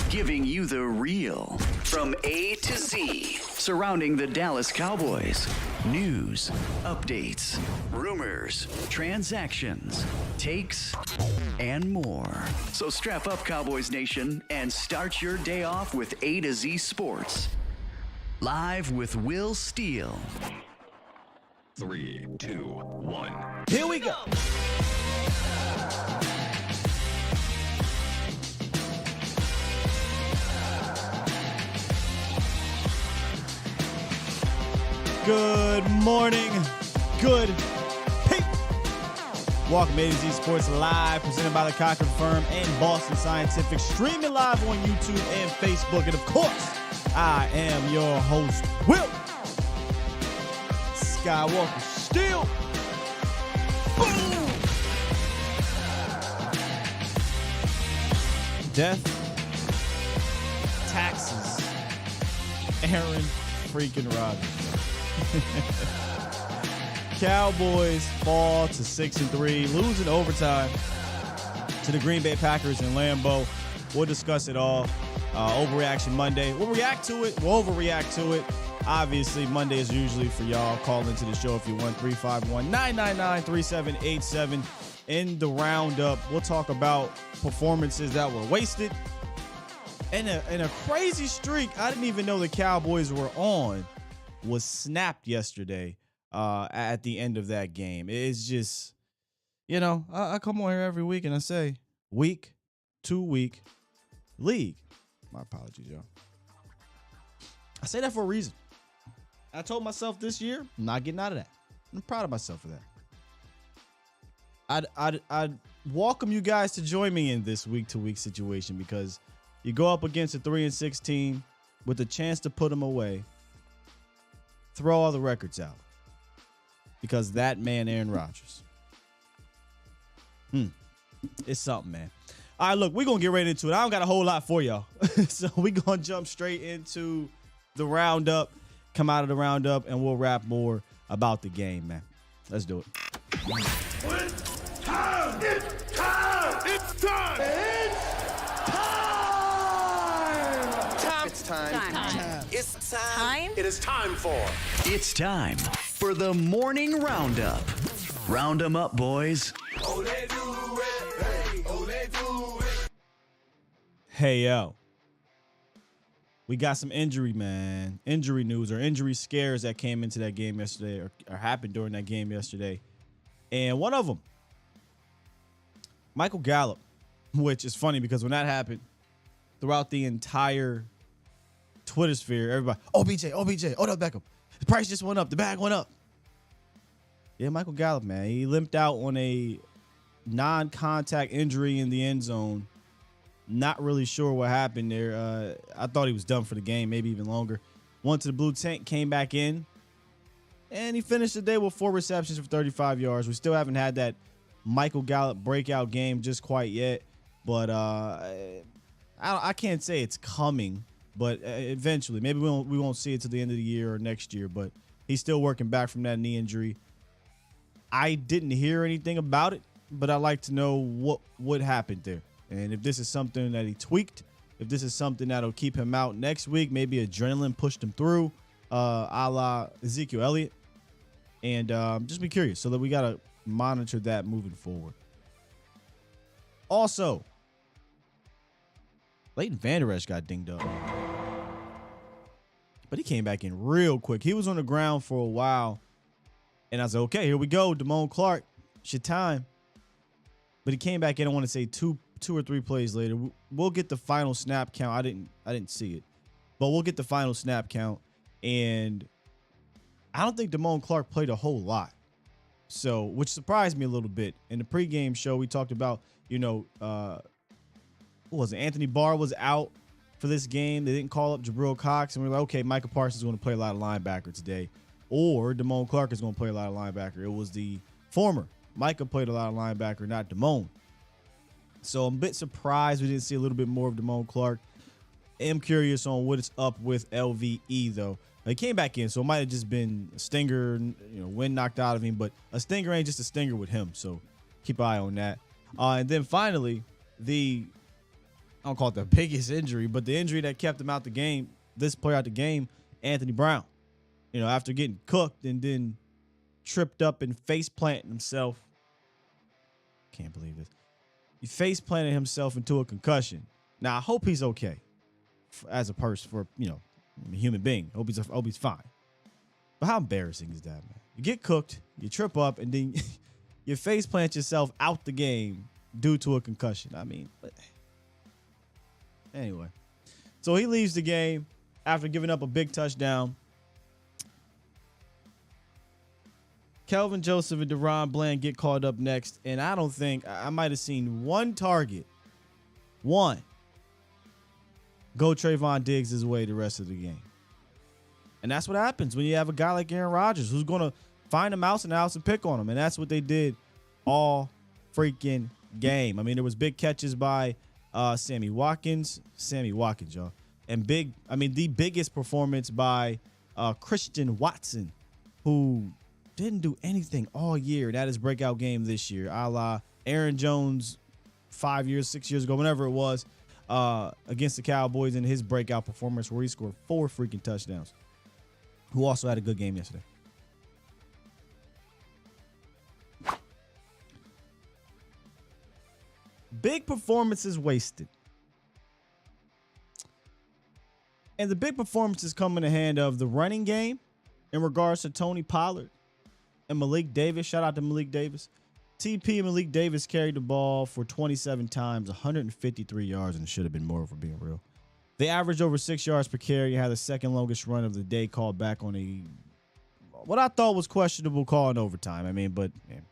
giving you the real from A to Z surrounding the Dallas Cowboys. News, updates, rumors, transactions, takes, and more. So strap up, Cowboys Nation, and start your day off with A to Z Sports. Live with Will Steele. 3, 2, 1. Here we go. Good morning. Good people. Welcome to A to Z Sports Live, presented by the Cochran Firm and Boston Scientific, streaming live on YouTube and Facebook. And of course, I am your host, Will Skywalker Steele. Boom! Death, taxes, Aaron freaking Rodgers. Cowboys fall to 6-3, losing overtime to the Green Bay Packers in Lambeau. We'll discuss it all. Overreaction Monday. We'll react to it. We'll overreact to it. Obviously, Monday is usually for y'all. Call into the show if you want. 351-999-3787. In the roundup, we'll talk about performances that were wasted. And a crazy streak I didn't even know the Cowboys were on was snapped yesterday at the end of that game. It's just, I come on here every week and I say, week to week league. My apologies, y'all. I say that for a reason. I told myself this year, I'm not getting out of that. I'm proud of myself for that. I'd welcome you guys to join me in this week-to-week situation, because you go up against a 3-6 team with a chance to put them away. Throw all the records out, because that man, Aaron Rodgers, it's something, man. All right, look, we're going to get right into it. I don't got a whole lot for y'all. So we're going to jump straight into the roundup, come out of the roundup, and we'll rap more about the game, man. Let's do it. It's time! It's time! It's time! It's time! Time. It's time! Time? It is time for... It's time for the morning roundup. Round 'em up, boys. Oh, they do it! Hey, oh, they do it! Hey, yo. We got some injury news, or injury scares that came into that game yesterday, or happened during that game yesterday. And one of them, Michael Gallup, which is funny because when that happened, throughout the entire Twitter sphere, everybody, OBJ, Odell Beckham. The price just went up. The bag went up. Yeah, Michael Gallup, man. He limped out on a non-contact injury in the end zone. Not really sure what happened there. I thought he was done for the game, maybe even longer. Went to the blue tent, came back in, and he finished the day with 4 receptions for 35 yards. We still haven't had that Michael Gallup breakout game just quite yet, but I can't say it's coming, but eventually. Maybe we won't see it till the end of the year or next year, but he's still working back from that knee injury. I didn't hear anything about it, but I'd like to know what happened there. And if this is something that he tweaked, if this is something that'll keep him out next week, maybe adrenaline pushed him through, a la Ezekiel Elliott. And just be curious, so that we got to monitor that moving forward. Also, Leighton Vander Esch got dinged up, but he came back in real quick. He was on the ground for a while, and I was like, okay, here we go. Damone Clark, it's your time. But he came back in, I want to say two or three plays later. We'll get the final snap count. I didn't see it, but we'll get the final snap count. And I don't think Damone Clark played a whole lot, so which surprised me a little bit. In the pregame show, we talked about, what was it? Anthony Barr was out for this game. They didn't call up Jabril Cox, and we were like, okay, Micah Parsons is going to play a lot of linebacker today, or Damone Clark is going to play a lot of linebacker. It was the former. Micah played a lot of linebacker, not Damone. So I'm a bit surprised we didn't see a little bit more of Damone Clark. Am curious on what it's up with LVE, though. He came back in, so it might have just been a stinger, wind knocked out of him. But a stinger ain't just a stinger with him, so keep an eye on that. And then finally, the I don't call it the biggest injury, but the injury that kept him out the game, this player out the game, Anthony Brown. You know, after getting cooked and then tripped up and face planting himself. Can't believe this. He face planted himself into a concussion. Now, I hope he's okay as a person, for, you know, a human being. Hope he's fine. But how embarrassing is that, man? You get cooked, you trip up, and then you face plant yourself out the game due to a concussion. I mean, but anyway. So he leaves the game after giving up a big touchdown. Kelvin Joseph and Deron Bland get called up next, and I don't think I might have seen one target, one, go Trayvon Diggs' way the rest of the game. And that's what happens when you have a guy like Aaron Rodgers who's going to find a mouse in the house and pick on him. And that's what they did all freaking game. I mean, there was big catches by Sammy Watkins, y'all. And the biggest performance by Christian Watson, who didn't do anything all year. That is breakout game this year, a la Aaron Jones 5 years, 6 years ago, whenever it was, against the Cowboys in his breakout performance where he scored 4 freaking touchdowns. Who also had a good game yesterday. Big performances wasted. And the big performances come in the hand of the running game in regards to Tony Pollard and Malik Davis. Shout out to Malik Davis. TP and Malik Davis carried the ball for 27 times, 153 yards, and it should have been more, for being real. They averaged over 6 yards per carry and had the second longest run of the day called back on what I thought was questionable call in overtime. I mean, but man,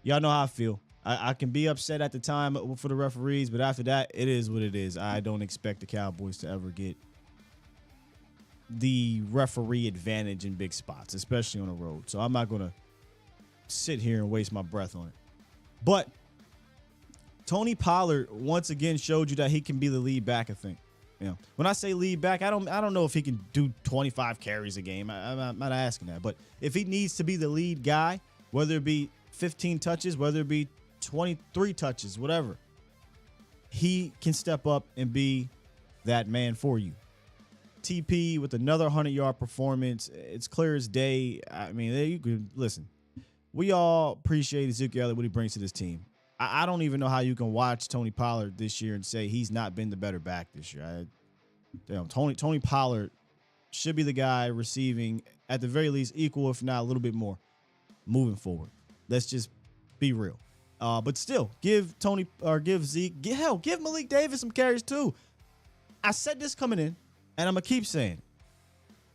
y'all know how I feel. I can be upset at the time for the referees, but after that, it is what it is. I don't expect the Cowboys to ever get the referee advantage in big spots, especially on the road. So I'm not going to sit here and waste my breath on it. But Tony Pollard once again showed you that he can be the lead back, I think. You know, when I say lead back, I don't know if he can do 25 carries a game. I'm not asking that. But if he needs to be the lead guy, whether it be 15 touches, whether it be 23 touches, whatever, he can step up and be that man for you. TP with another 100-yard performance. It's clear as day. I mean, you can listen. We all appreciate Ezekiel Elliott, what he brings to this team. I don't even know how you can watch Tony Pollard this year and say he's not been the better back this year. Tony Pollard should be the guy receiving at the very least equal, if not a little bit more, moving forward. Let's just be real. But still, give Zeke, give Malik Davis some carries too. I said this coming in, and I'm gonna keep saying,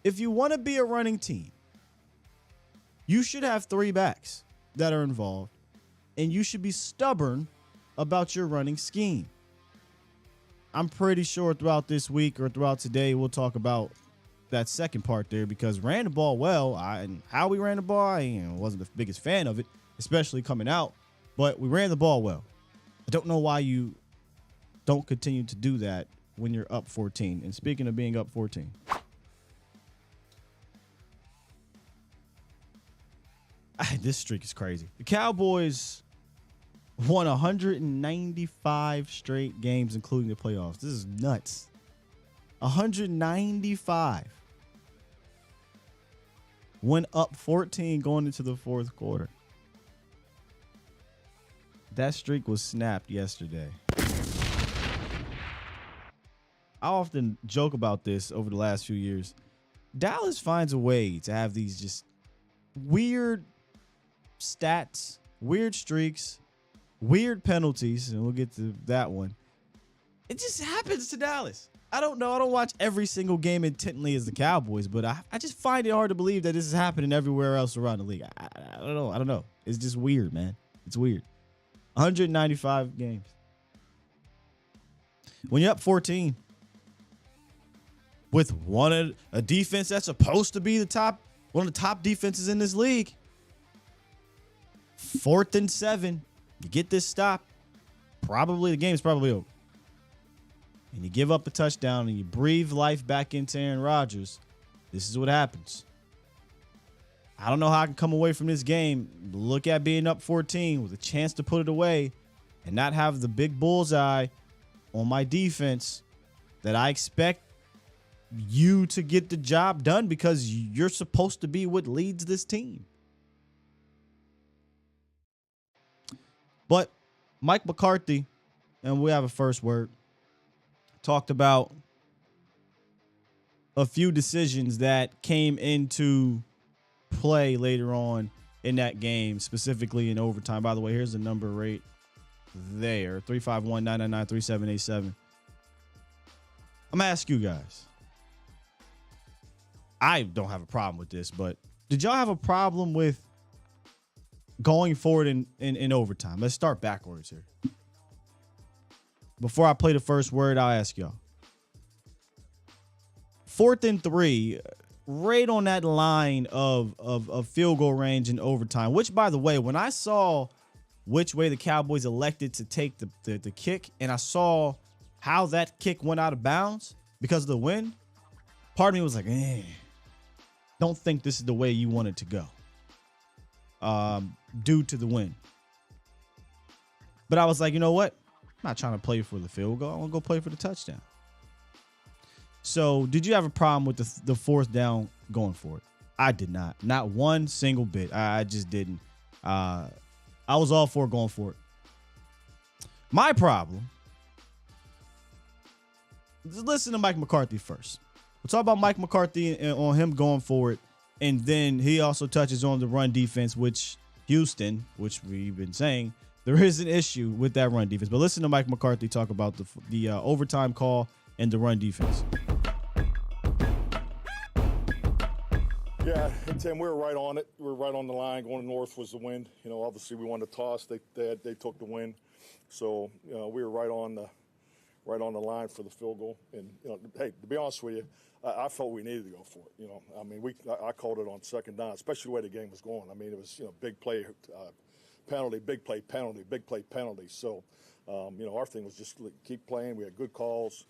if you want to be a running team, you should have 3 backs that are involved. And you should be stubborn about your running scheme. I'm pretty sure throughout this week or throughout today, we'll talk about that second part there, because ran the ball well. And how we ran the ball, I wasn't the biggest fan of it, especially coming out. But we ran the ball well. I don't know why you don't continue to do that when you're up 14. And speaking of being up 14. This streak is crazy. The Cowboys won 195 straight games, including the playoffs. This is nuts. 195. Went up 14 going into the fourth quarter. That streak was snapped yesterday. I often joke about this over the last few years. Dallas finds a way to have these just weird stats, weird streaks, weird penalties, and we'll get to that one. It just happens to Dallas. I don't know. I don't watch every single game intently as the Cowboys, but I just find it hard to believe that this is happening everywhere else around the league. I don't know. I don't know. It's just weird, man. It's weird. 195 games. When you're up 14 with a defense that's supposed to be one of the top defenses in this league, 4th and 7, you get this stop, the game's probably over. And you give up a touchdown and you breathe life back into Aaron Rodgers. This is what happens. I don't know how I can come away from this game, look at being up 14 with a chance to put it away and not have the big bullseye on my defense that I expect you to get the job done because you're supposed to be what leads this team. But Mike McCarthy, and we have a first word, talked about a few decisions that came into play later on in that game, specifically in overtime. By the way, here's the number right there, 351-999-3787. I'm going to ask you guys. I don't have a problem with this, but did y'all have a problem with going forward in overtime? Let's start backwards here. Before I play the first word, I'll ask y'all. 4th and 3, right on that line of field goal range in overtime, which, by the way, when I saw which way the Cowboys elected to take the kick, and I saw how that kick went out of bounds because of the wind, part of me was like, don't think this is the way you want it to go, due to the wind. But I was like, you know what? I'm not trying to play for the field goal. I want to go play for the touchdown. So did you have a problem with the 4th down going for it? I did not. Not one single bit. I just didn't. I was all for going for it. My problem, just listen to Mike McCarthy first. We'll talk about Mike McCarthy and on him going for it. And then he also touches on the run defense, which Houston, which we've been saying, there is an issue with that run defense. But listen to Mike McCarthy talk about the overtime call and the run defense. Yeah, and Tim, we were right on it. We were right on the line. Going north was the wind. You know, obviously we wanted to toss. They took the win, so you know we were right on the line for the field goal. And you know, hey, to be honest with you, I felt we needed to go for it. You know, I mean, I called it on 2nd down, especially the way the game was going. I mean, it was big play, penalty, big play, penalty, big play, penalty. So our thing was just keep playing. We had good calls.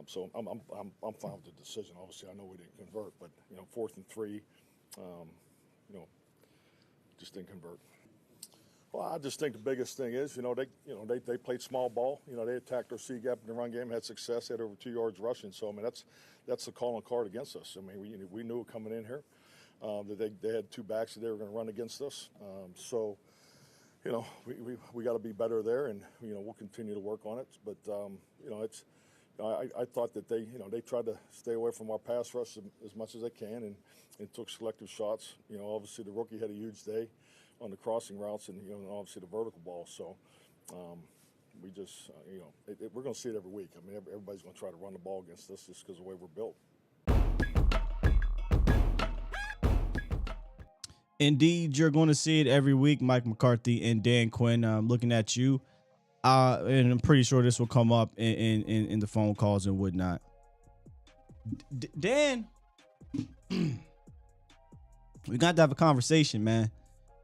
So I'm fine with the decision. Obviously, I know we didn't convert, but 4th and 3, just didn't convert. Well, I just think the biggest thing is, they played small ball. They attacked our C gap in the run game, had success, had over 2 yards rushing. So I mean, that's the calling card against us. I mean, we knew it coming in here that they had 2 backs that they were going to run against us. We got to be better there, and we'll continue to work on it. But I thought that they tried to stay away from our pass rush as much as they can, and took selective shots. Obviously the rookie had a huge day on the crossing routes, and obviously the vertical ball. So we just we're going to see it every week. I mean, everybody's going to try to run the ball against us just because of the way we're built. Indeed, you're going to see it every week. Mike McCarthy and Dan Quinn, looking at you. And I'm pretty sure this will come up in the phone calls and whatnot. Dan, we got to have a conversation, man.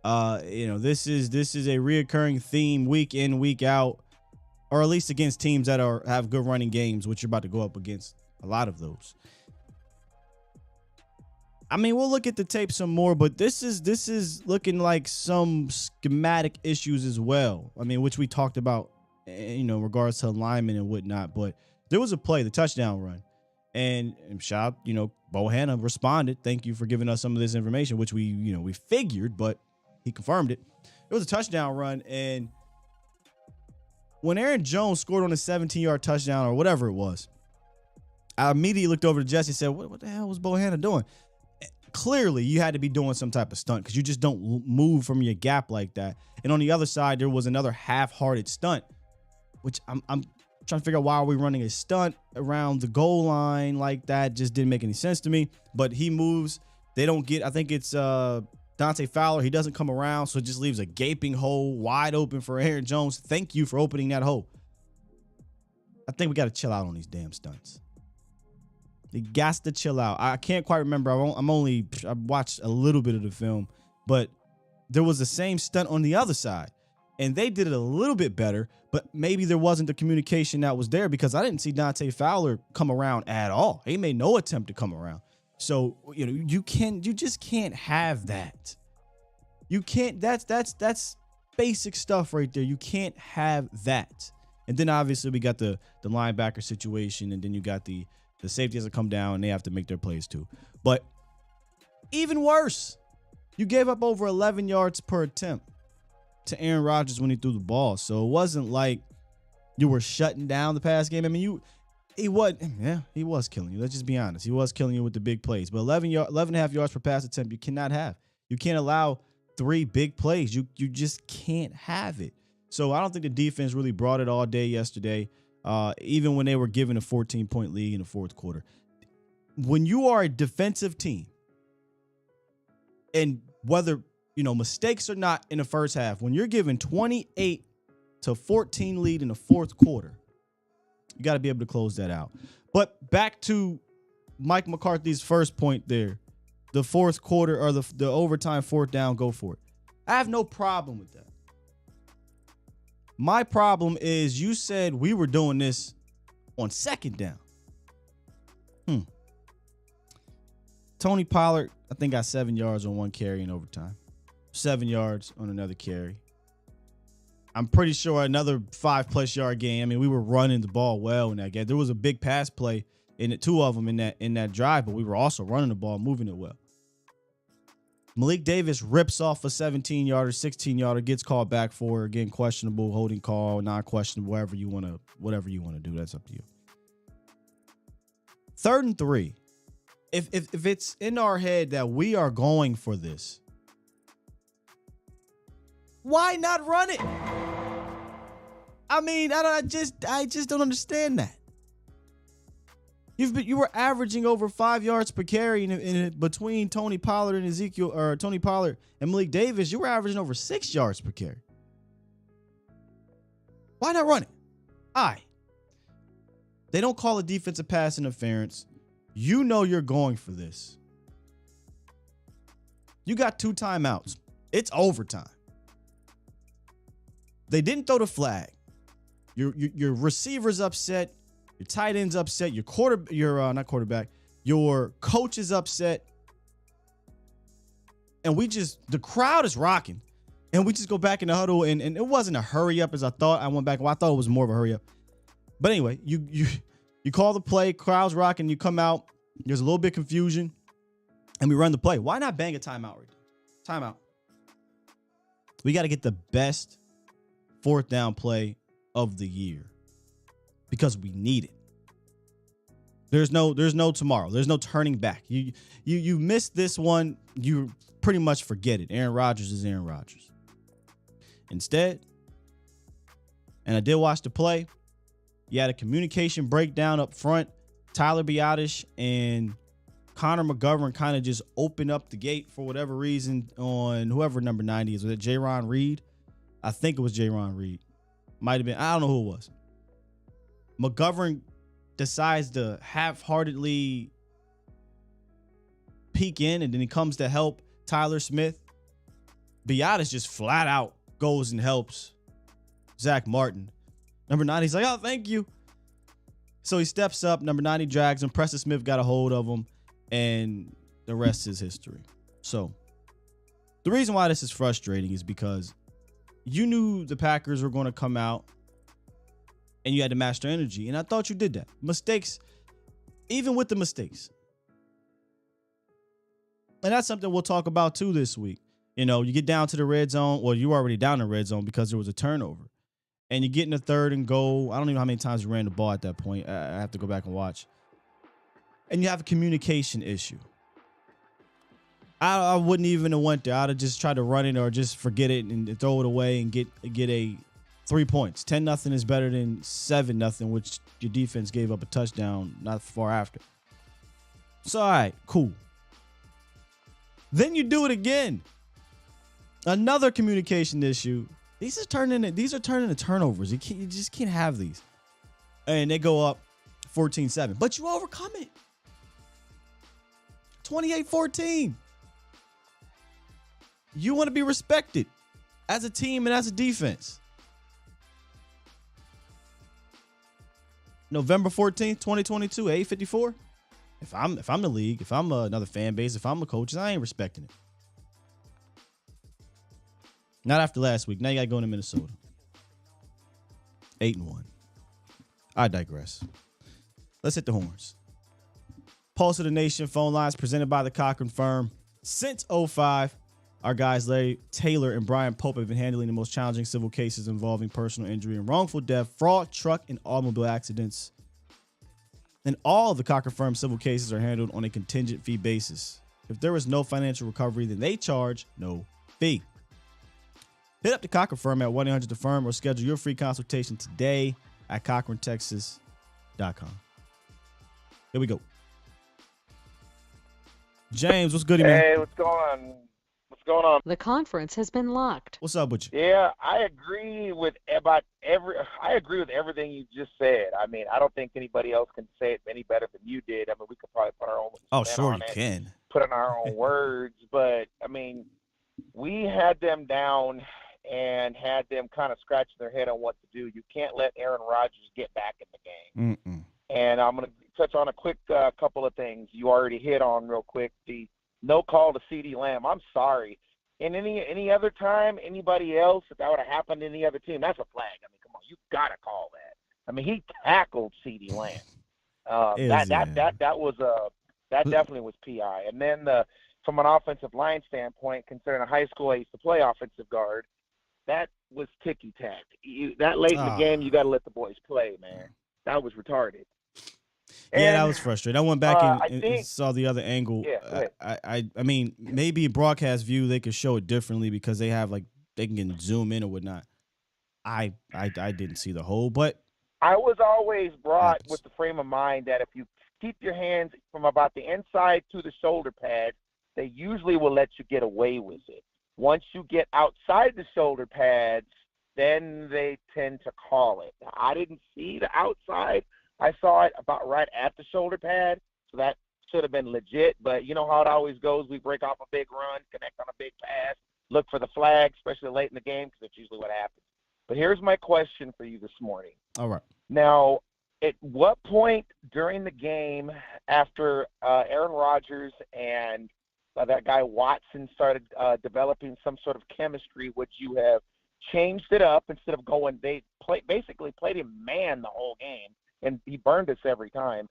This is a reoccurring theme week in, week out, or at least against teams that have good running games, which you're about to go up against a lot of those. I mean, we'll look at the tape some more, but this is looking like some schematic issues as well. I mean, which we talked about, in regards to alignment and whatnot. But there was a play, the touchdown run, and shout out, Bohanna responded. Thank you for giving us some of this information, which we figured, but he confirmed it. It was a touchdown run, and when Aaron Jones scored on a 17-yard touchdown or whatever it was, I immediately looked over to Jesse and said, "What the hell was Bohanna doing?" Clearly, you had to be doing some type of stunt because you just don't move from your gap like that. And on the other side, there was another half-hearted stunt, which I'm trying to figure out why are we running a stunt around the goal line like that. Just didn't make any sense to me. But he moves. They don't get, I think it's Dante Fowler. He doesn't come around, so it just leaves a gaping hole wide open for Aaron Jones. Thank you for opening that hole. I think we got to chill out on these damn stunts. You got to chill out. I can't quite remember. I watched a little bit of the film, but there was the same stunt on the other side, and they did it a little bit better, but maybe there wasn't the communication that was there because I didn't see Dante Fowler come around at all. He made no attempt to come around. So, you just can't have that. You can't, that's basic stuff right there. You can't have that. And then obviously we got the linebacker situation, and then you got the safeties that come down and they have to make their plays too. But even worse, you gave up over 11 yards per attempt to Aaron Rodgers when he threw the ball. So it wasn't like you were shutting down the pass game. I mean, he was killing you. Let's just be honest. He was killing you with the big plays. But 11 and a half yards per pass attempt, you cannot have. You can't allow 3 big plays. You just can't have it. So I don't think the defense really brought it all day yesterday, even when they were given a 14-point lead in the fourth quarter. When you are a defensive team, and whether, mistakes or not in the first half, when you're given 28 to 14 lead in the fourth quarter, you got to be able to close that out. But back to Mike McCarthy's first point there, the fourth quarter or the overtime fourth down, go for it. I have no problem with that. My problem is you said we were doing this on second down. Tony Pollard, I think, got 7 yards on one carry in overtime. 7 yards on another carry. I'm pretty sure another 5+ yard game. I mean, we were running the ball well in that game. There was a big pass play in it, 2 of them in that drive, but we were also running the ball, moving it well. Malik Davis rips off a 17-yarder, 16-yarder, gets called back for, again, questionable, holding call, non-questionable, whatever you want to do. That's up to you. 3rd and 3. If it's in our head that we are going for this, why not run it? I mean, I just don't understand that. You were averaging over 5 yards per carry in between Tony Pollard and Malik Davis. You were averaging over 6 yards per carry. Why not run it? They don't call a defensive pass interference. You know you're going for this. You got 2 timeouts. It's overtime. They didn't throw the flag. Your receiver's upset. Your tight end's upset. Your coach is upset. And the crowd is rocking. And we just go back in the huddle, and it wasn't a hurry up as I thought. I went back. Well, I thought it was more of a hurry up. But anyway, you call the play, crowd's rocking, you come out, there's a little bit of confusion, and we run the play. Why not bang a timeout right there? Timeout. We got to get the best 4th down play of the year because we need it. There's no tomorrow. There's no turning back. You missed this one, you pretty much forget it. Aaron Rodgers is Aaron Rodgers. Instead, and I did watch the play, you had a communication breakdown up front. Tyler Biadasz and Connor McGovern kind of just opened up the gate for whatever reason on whoever number 90 is. Was it Jaron Reed? I think it was Jaron Reed. Might have been. I don't know who it was. McGovern decides to half-heartedly peek in, and then he comes to help Tyler Smith. Biadasz just flat out goes and helps Zach Martin. Number 90, he's like, oh, thank you. So he steps up. Number 90 drags him. Preston Smith got a hold of him, and the rest is history. So the reason why this is frustrating is because you knew the Packers were going to come out, and you had to match their energy, and I thought you did that. Mistakes, even with the mistakes. And that's something we'll talk about, too, this week. You get down to the red zone. Well, you were already down in the red zone because there was a turnover. And you get in the 3rd and goal. I don't even know how many times you ran the ball at that point. I have to go back and watch. And you have a communication issue. I wouldn't even have went there. I'd have just tried to run it or just forget it and throw it away and get a 3 points. 10-0 is better than 7-0, which your defense gave up a touchdown not far after. So, all right, cool. Then you do it again. Another communication issue. These are turning into turnovers. You just can't have these. And they go up 14-7. But you overcome it. 28-14. You want to be respected as a team and as a defense. November 14th, 2022, 8:54. If I'm the league, if I'm another fan base, if I'm the coaches, I ain't respecting it. Not after last week. Now you got to go into Minnesota. 8-1. I digress. Let's hit the horns. Pulse of the Nation phone lines presented by the Cochran Firm. Since '05, our guys Larry Taylor and Brian Pope have been handling the most challenging civil cases involving personal injury and wrongful death, fraud, truck, and automobile accidents. And all of the Cochran Firm civil cases are handled on a contingent fee basis. If there is no financial recovery, then they charge no fee. Hit up the Cochran Firm at 1-800-THE-FIRM or schedule your free consultation today at CochranTexas.com. Here we go. James, what's good, man? Hey, what's going on? What's going on? The conference has been locked. What's up with you? Yeah, I agree with everything you just said. I mean, I don't think anybody else can say it any better than you did. I mean, we could probably put our own spin on it, Can. put in our own words, but I mean, we had them down and had them kind of scratching their head on what to do. You can't let Aaron Rodgers get back in the game. And I'm going to touch on a quick couple of things you already hit on real quick. The no call to CeeDee Lamb. I'm sorry. In any other time, anybody else, if that would have happened to any other team, that's a flag. I mean, come on, you got to call that. I mean, he tackled CeeDee Lamb. That definitely was PI. And then from an offensive line standpoint, considering a high school I used to play offensive guard, that was ticky-tack. That late in the game, you got to let the boys play, man. That was retarded. Yeah, that was frustrating. I went back and saw the other angle. Yeah, I mean, maybe broadcast view they could show it differently because they have they can zoom in or whatnot. I didn't see the whole, but I was always brought with the frame of mind that if you keep your hands from about the inside to the shoulder pad, they usually will let you get away with it. Once you get outside the shoulder pads, then they tend to call it. Now, I didn't see the outside. I saw it about right at the shoulder pad, so that should have been legit. But you know how it always goes. We break off a big run, connect on a big pass, look for the flag, especially late in the game because that's usually what happens. But here's my question for you this morning. all right. Now, at what point during the game after Aaron Rodgers and that guy Watson started developing some sort of chemistry, would you have changed it up instead of going – they basically played him man the whole game, and he burned us every time.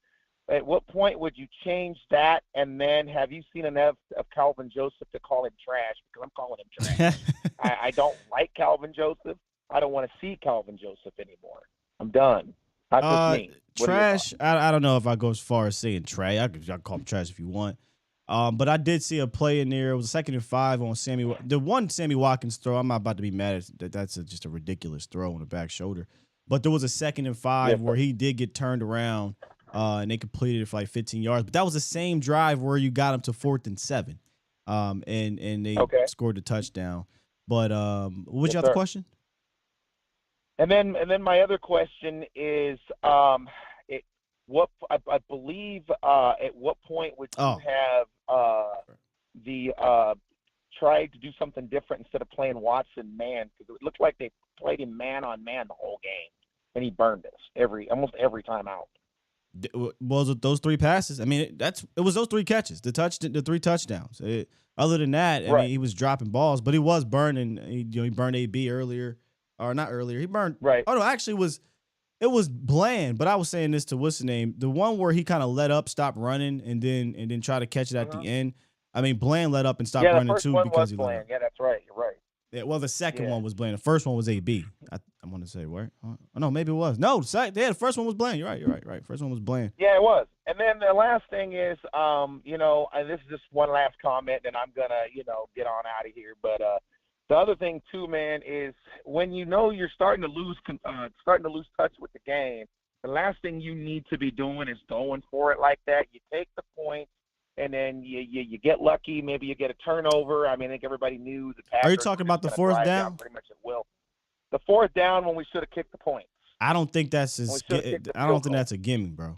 At what point would you change that? And then have you seen enough of Calvin Joseph to call him trash? Because I'm calling him trash. I don't like Calvin Joseph. I don't want to see Calvin Joseph anymore. I'm done. That's just me. Trash, I don't know if I go as far as saying trash. I can call him trash if you want. But I did see a play in there. It was a 2nd and 5 on Sammy. The one Sammy Watkins throw, I'm not about to be mad at that. That's just a ridiculous throw on the back shoulder. But there was a 2nd and 5 where he did get turned around, and they completed it for like 15 yards. But that was the same drive where you got him to 4th and 7, and they scored the touchdown. But what was your other question? And then my other question is, I believe at what point would you have tried to do something different instead of playing Watson man? Because it looked like they played him man on man the whole game, and he burned us almost every time out. Was it those 3 passes? I mean, it was those 3 catches, the 3 touchdowns. Other than that, I mean, he was dropping balls, but he was burning. He burned AB earlier. Or not earlier. He burned. Right. Oh, no, actually it was Bland, but I was saying this to what's the name? The one where he kind of let up, stopped running, and then try to catch it at the end. I mean, Bland let up and stopped running too because he Bland. Yeah, that's right. You're right. Yeah, well, the second one was Bland. The first one was AB. I want to say, where? Oh, no, maybe it was. No, the first one was Bland. You're right. First one was Bland. Yeah, it was. And then the last thing is, and this is just one last comment, and I'm going to, get on out of here. But the other thing too, man, is when you're starting to lose touch with the game, the last thing you need to be doing is going for it like that. You take the point, and then you get lucky. Maybe you get a turnover. I mean, I think everybody knew the Packers. Are you talking about the 4th down? Pretty much at will. The 4th down when we should have kicked the points. I don't think that's I don't think that's a gimme, bro.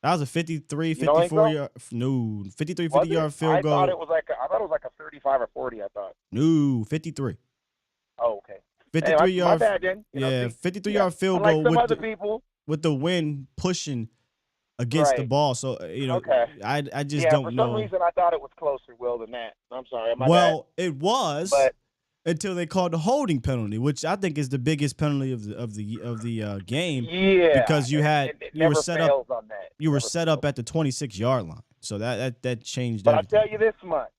That was a 53, 54 yard. No, 53, 50 yard field goal. I thought it was like a 35 or 40. I thought. No, 53. Oh, okay. 53 yard. My bad, then. 53 yard field goal with the wind pushing against the ball. So I just don't know. For some reason, I thought it was closer, Will, than that. I'm sorry. It was. until they called the holding penalty, which I think is the biggest penalty of the game. Yeah, Because you it were never set up fails on that. you were Never set fails. up at the 26-yard line, so that changed But I'll everything. tell you this much.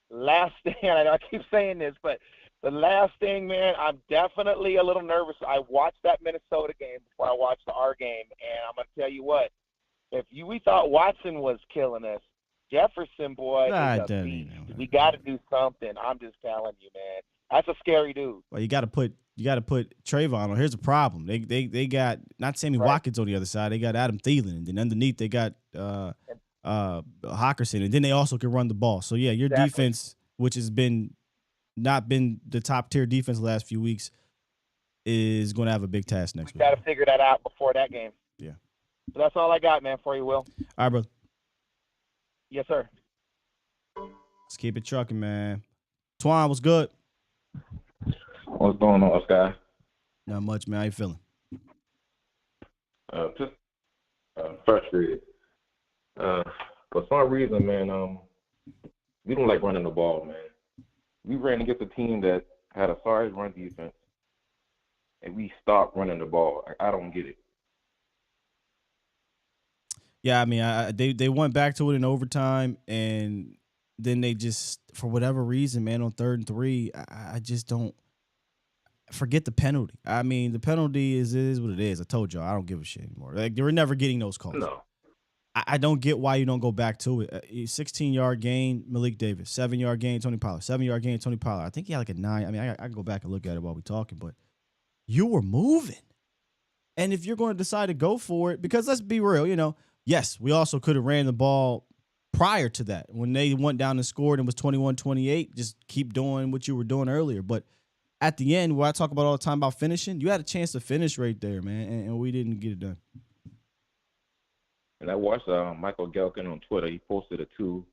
Last thing, I know I keep saying this, but the last thing, man, I'm definitely a little nervous. I watched that Minnesota game before I watched our game, and I'm going to tell you what. We thought Watson was killing us, Jefferson, boy, Nah, is it a doesn't beast. even- We got to do something. I'm just telling you, man. That's a scary dude. Well, you got to put Trayvon on. Here's the problem: they got not Sammy Right. Watkins on the other side. They got Adam Thielen, and then underneath they got Hawkinson, and then they also can run the ball. So yeah, your Exactly. defense, which has not been the top tier defense the last few weeks, is going to have a big task next We week. got to figure that out before that game. Yeah. So that's all I got, man, for you, Will. All right, brother. Yes, sir. Let's keep it trucking, man. Twan, what's good? What's going on, Sky? Not much, man. How you feeling? Just frustrated. For some reason, man, we don't like running the ball, man. We ran against a team that had a sorry run defense, and we stopped running the ball. I don't get it. Yeah, I mean, they went back to it in overtime, and then they just, for whatever reason, man, on 3rd and 3, I just don't forget the penalty. I mean, the penalty is what it is. I told y'all, I don't give a shit anymore. Like, they were never getting those calls. No. I don't get why you don't go back to it. 16-yard gain, Malik Davis. 7-yard gain, Tony Pollard. 7-yard gain, Tony Pollard. I think he had like a 9. I mean, I can go back and look at it while we're talking, but you were moving. And if you're going to decide to go for it, because let's be real, yes, we also could have ran the ball prior to that. When they went down and scored and was 21-28, just keep doing what you were doing earlier. But at the end, where I talk about all the time about finishing, you had a chance to finish right there, man, and we didn't get it done. And I watched Michael Gelkin on Twitter. He posted the two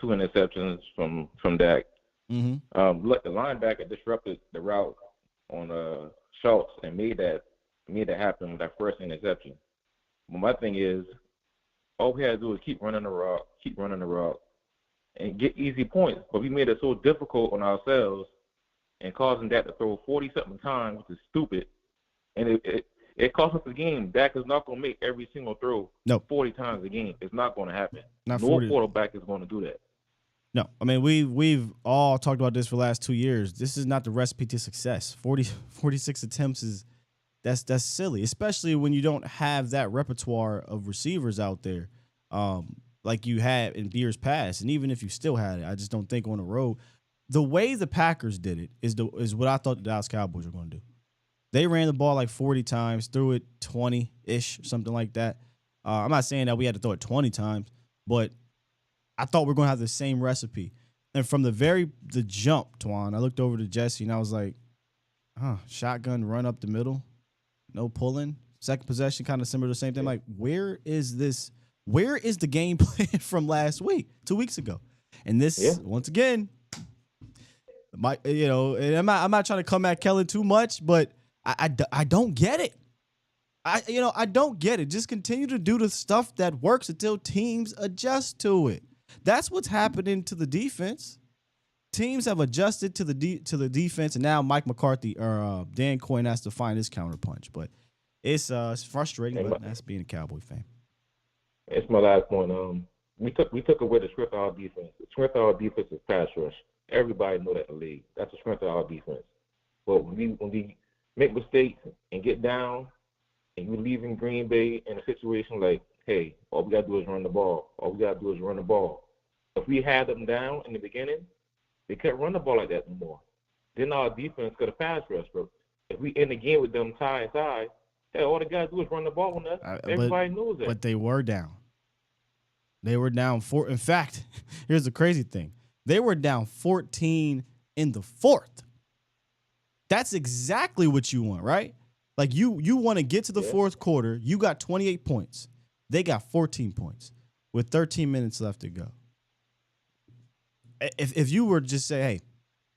interceptions from Dak. Mm-hmm. Look, the linebacker disrupted the route on Schultz and made that happen with that first interception. But my thing is, all we had to do is keep running the route, and get easy points. But we made it so difficult on ourselves and causing Dak to throw 40-something times, which is stupid. And it cost us the game. Dak is not going to make every single throw 40 times a game. It's not going to happen. Not no 40. quarterback is going to do that. No, I mean, we've all talked about this for the last 2 years. This is not the recipe to success. 46 attempts that's silly, especially when you don't have that repertoire of receivers out there like you had in years past. And even if you still had it, I just don't think on the road. The way the Packers did it is what I thought the Dallas Cowboys were going to do. They ran the ball like 40 times, threw it 20-ish, something like that. I'm not saying that we had to throw it 20 times, but I thought we were going to have the same recipe. And from the jump, Twan, I looked over to Jesse and I was like, shotgun run up the middle, no pulling. Second possession, kind of similar to the same thing. Like, where is the game plan from last week, 2 weeks ago? And this, once again, and I'm not trying to come at Kellen too much, but I don't get it. I don't get it. Just continue to do the stuff that works until teams adjust to it. That's what's happening to the defense. Teams have adjusted to the defense, and now Mike McCarthy or Dan Quinn has to find his counterpunch. But it's frustrating, but that's being a Cowboy fan. It's my last point. We took away the strength of our defense. The strength of our defense is pass rush. Everybody know that in the league. That's the strength of our defense. But when we make mistakes and get down, and you leave in Green Bay in a situation like, hey, all we got to do is run the ball. If we had them down in the beginning, they couldn't run the ball like that no more. Then our defense could have pass rush, bro. If we end the game with them tie and tie, hey, all they got to do is run the ball on us. Everybody knows that. But they were down. They were down 4. In fact, here's the crazy thing. They were down 14 in the 4th. That's exactly what you want, right? Like you want to get to the fourth quarter. You got 28 points. They got 14 points with 13 minutes left to go. If you were to just say, hey,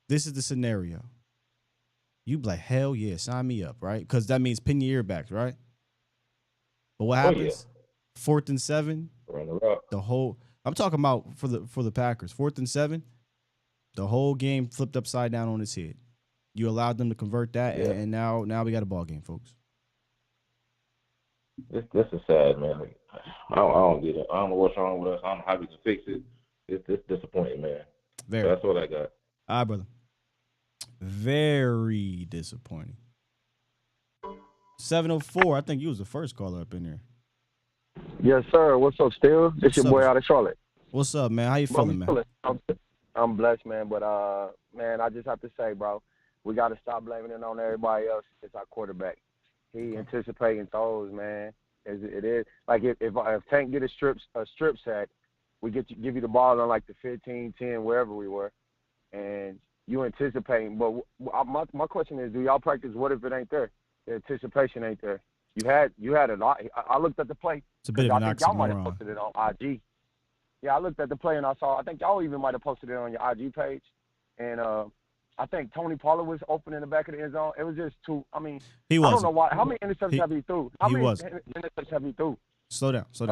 this is the scenario, you'd be like, hell yeah, sign me up, right? Because that means pin your ear back, right? But what happens? 4th and 7. Run it up. I'm talking about for the Packers. 4th and 7. The whole game flipped upside down on its head. You allowed them to convert that, and now we got a ball game, folks. This is sad, man. Like, I don't get it. I don't know what's wrong with us. I don't know how we can fix it. It's disappointing, man. Very. So that's what I got. All right, brother. Very disappointing. 704. I think you was the first caller up in there. Yes, sir. What's up, Steel? It's your boy out of Charlotte. What's up, man? How you feeling, man? I'm blessed, man. But man, I just have to say, bro, we got to stop blaming it on everybody else. It's our quarterback. He anticipating throws, man. It is like if Tank get a strip sack, we give you the ball on like the 15, 10, wherever we were, and you anticipating. But my question is, do y'all practice? What if it ain't there? The anticipation ain't there. You had a lot. I looked at the play. It's a bit of an I think y'all might have oxymoron. posted it on IG. Yeah, I looked at the play and I think y'all even might have posted it on your IG page. And I think Tony Pollard was open in the back of the end zone. It was just too. I mean, He I wasn't. don't know why. How many interceptions have he threw? How many wasn't. interceptions have he threw? Slow down. Still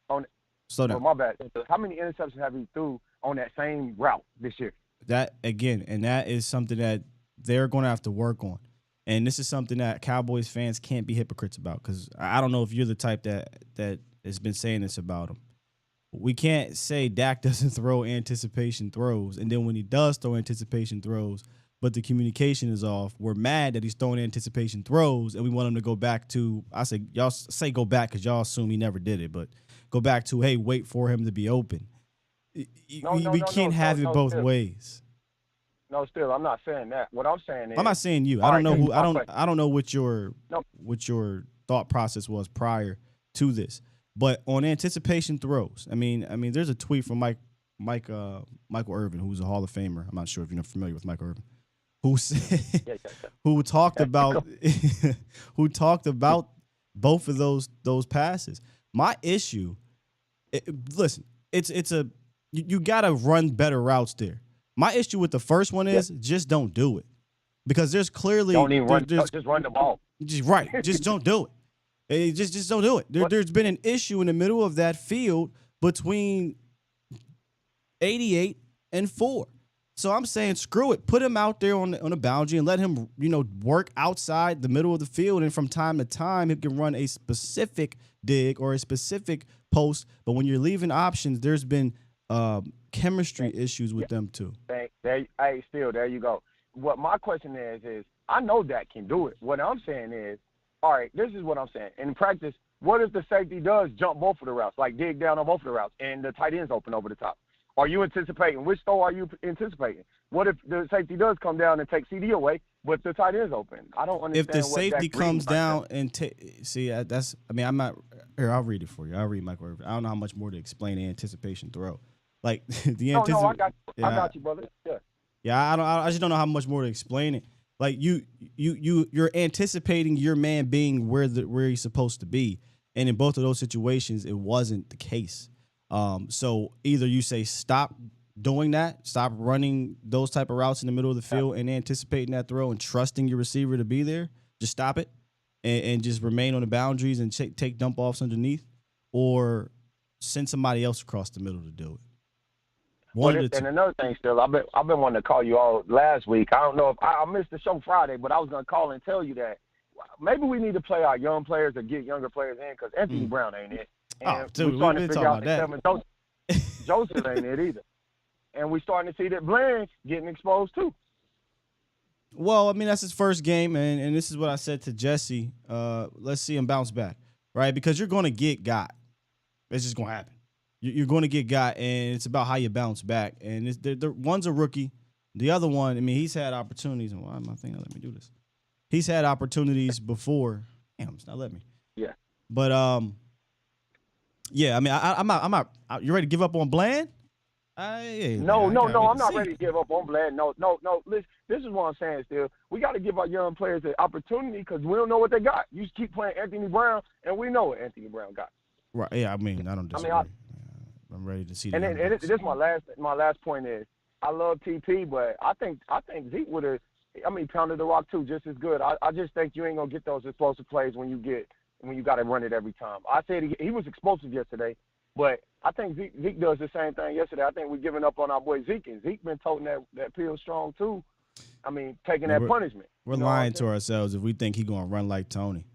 on it. Slow Oh, down. my bad. How many interceptions have he threw on that same route this year? That again, and that is something that they're going to have to work on. And this is something that Cowboys fans can't be hypocrites about, because I don't know if you're the type that has been saying this about him. We can't say Dak doesn't throw anticipation throws, and then when he does throw anticipation throws, but the communication is off, we're mad that he's throwing anticipation throws, and we want him to go back to, y'all say go back because y'all assume he never did it, but go back to, hey, wait for him to be open. We can't have it both ways. No, still, I'm not saying that. What I'm saying is, I'm not saying you. I don't know who. I don't know what your thought process was prior to this. But on anticipation throws, I mean, there's a tweet from Michael Irvin, who's a Hall of Famer. I'm not sure if you're familiar with Michael Irvin, who said, who talked about both of those passes. My issue, listen, you got to run better routes there. My issue with the first one is just don't do it, because there's clearly just run the ball. Just don't do it. Just don't do it. There's been an issue in the middle of that field between 88 and 4. So I'm saying screw it. Put him out there on a boundary and let him, work outside the middle of the field. And from time to time, he can run a specific dig or a specific post. But when you're leaving options, there's been chemistry issues with them too. There you go. What my question is I know Dak can do it. What I'm saying is, all right, this is what I'm saying. In practice, what if the safety does jump both of the routes, like dig down on both of the routes, and the tight end's open over the top? Are you anticipating? Which throw are you anticipating? What if the safety does come down and take CD away, but the tight end's open? I don't understand. If the safety comes down and I'm not here. I'll read it for you. I'll read Michael Irvin. I don't know how much more to explain the anticipation throw. Like the anticipation. I got you, brother. Yeah. Yeah, I just don't know how much more to explain it. Like you're anticipating your man being where he's supposed to be, and in both of those situations, it wasn't the case. So either you say stop doing that, stop running those type of routes in the middle of the field and anticipating that throw and trusting your receiver to be there. Just stop it and just remain on the boundaries and take dump offs underneath, or send somebody else across the middle to do it. And another thing, still, I've been wanting to call you all last week. I don't know if I missed the show Friday, but I was going to call and tell you that maybe we need to play our young players or get younger players in, because Anthony Brown ain't it. And dude, we've been talking about that. Joseph ain't it either. And we starting to see that Bland's getting exposed too. Well, I mean, that's his first game, and this is what I said to Jesse. Let's see him bounce back, right? Because you're going to get got. It's just going to happen. You're going to get got, and it's about how you bounce back. And one's a rookie. The other one, I mean, he's had opportunities. And why am I thinking, let me do this? He's had opportunities before. Damn, it's not letting me. Yeah. But, yeah, I mean, I'm not. You ready to give up on Bland? No, I'm not ready to give up on Bland. No. Listen, this is what I'm saying, still. We got to give our young players the opportunity, because we don't know what they got. You just keep playing Anthony Brown, and we know what Anthony Brown got. Right. Yeah, I mean, I don't disagree. I'm ready to see that. And this is my last point is, I love TP, but I think Zeke would have, pounded the rock too just as good. I just think you ain't gonna get those explosive plays when you got to run it every time. I said he was explosive yesterday, but I think Zeke does the same thing yesterday. I think we're giving up on our boy Zeke, and Zeke been toting that pill strong too. I mean, taking that punishment. We're lying to ourselves if we think he's going to run like Tony.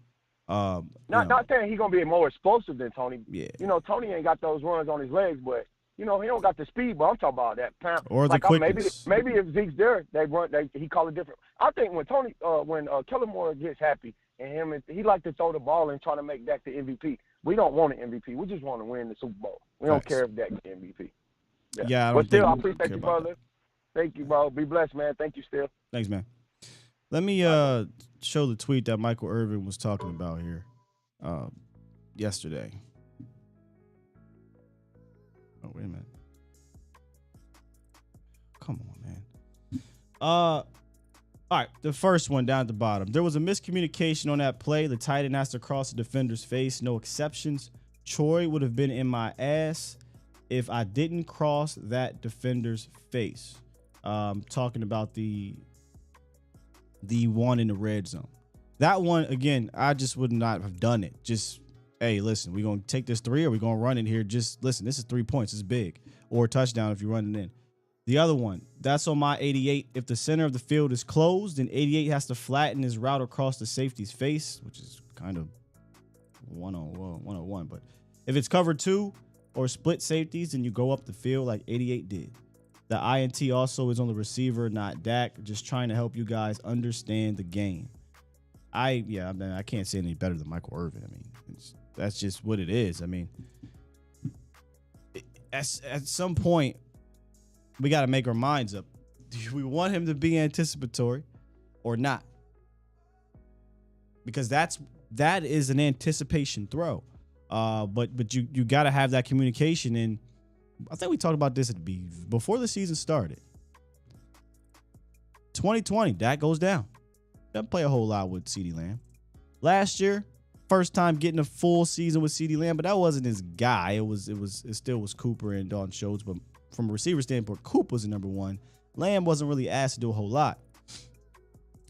Not saying he's going to be more explosive than Tony. Yeah. Tony ain't got those runs on his legs, but, he don't got the speed, but I'm talking about that pound. Or the quickness. Maybe if Zeke's there, he call it different. I think when Kellen Moore gets happy and he like to throw the ball and try to make Dak the MVP. We don't want an MVP. We just want to win the Super Bowl. We don't care if Dak the MVP. Yeah, but still, I appreciate you, brother. Thank you, bro. Be blessed, man. Thank you still. Thanks, man. Let me show the tweet that Michael Irvin was talking about here yesterday. Oh, wait a minute. Come on, man. All right, the first one down at the bottom. There was a miscommunication on that play. The tight end has to cross the defender's face. No exceptions. Troy would have been in my ass if I didn't cross that defender's face. Talking about the one in the red zone. That one, again, I just would not have done it. Just, hey, listen, we're going to take this 3 or we're going to run it here. Just listen, this is 3 points. It's big. Or a touchdown if you're running in. The other one, that's on my 88. If the center of the field is closed, then 88 has to flatten his route across the safety's face, which is kind of one-on-one. But if it's cover 2 or split safeties, then you go up the field like 88 did. The INT also is on the receiver, not Dak. Just trying to help you guys understand the game. I can't say any better than Michael Irvin. I mean, that's just what it is. I mean, at some point, we got to make our minds up. Do we want him to be anticipatory or not? Because that is an anticipation throw. But you got to have that communication. And I think we talked about this before the season started. 2020, Dak goes down. Doesn't play a whole lot with CeeDee Lamb. Last year, first time getting a full season with CeeDee Lamb, but that wasn't his guy. It still was Cooper and Dalton Schultz, but from a receiver standpoint, Coop was the number one. Lamb wasn't really asked to do a whole lot.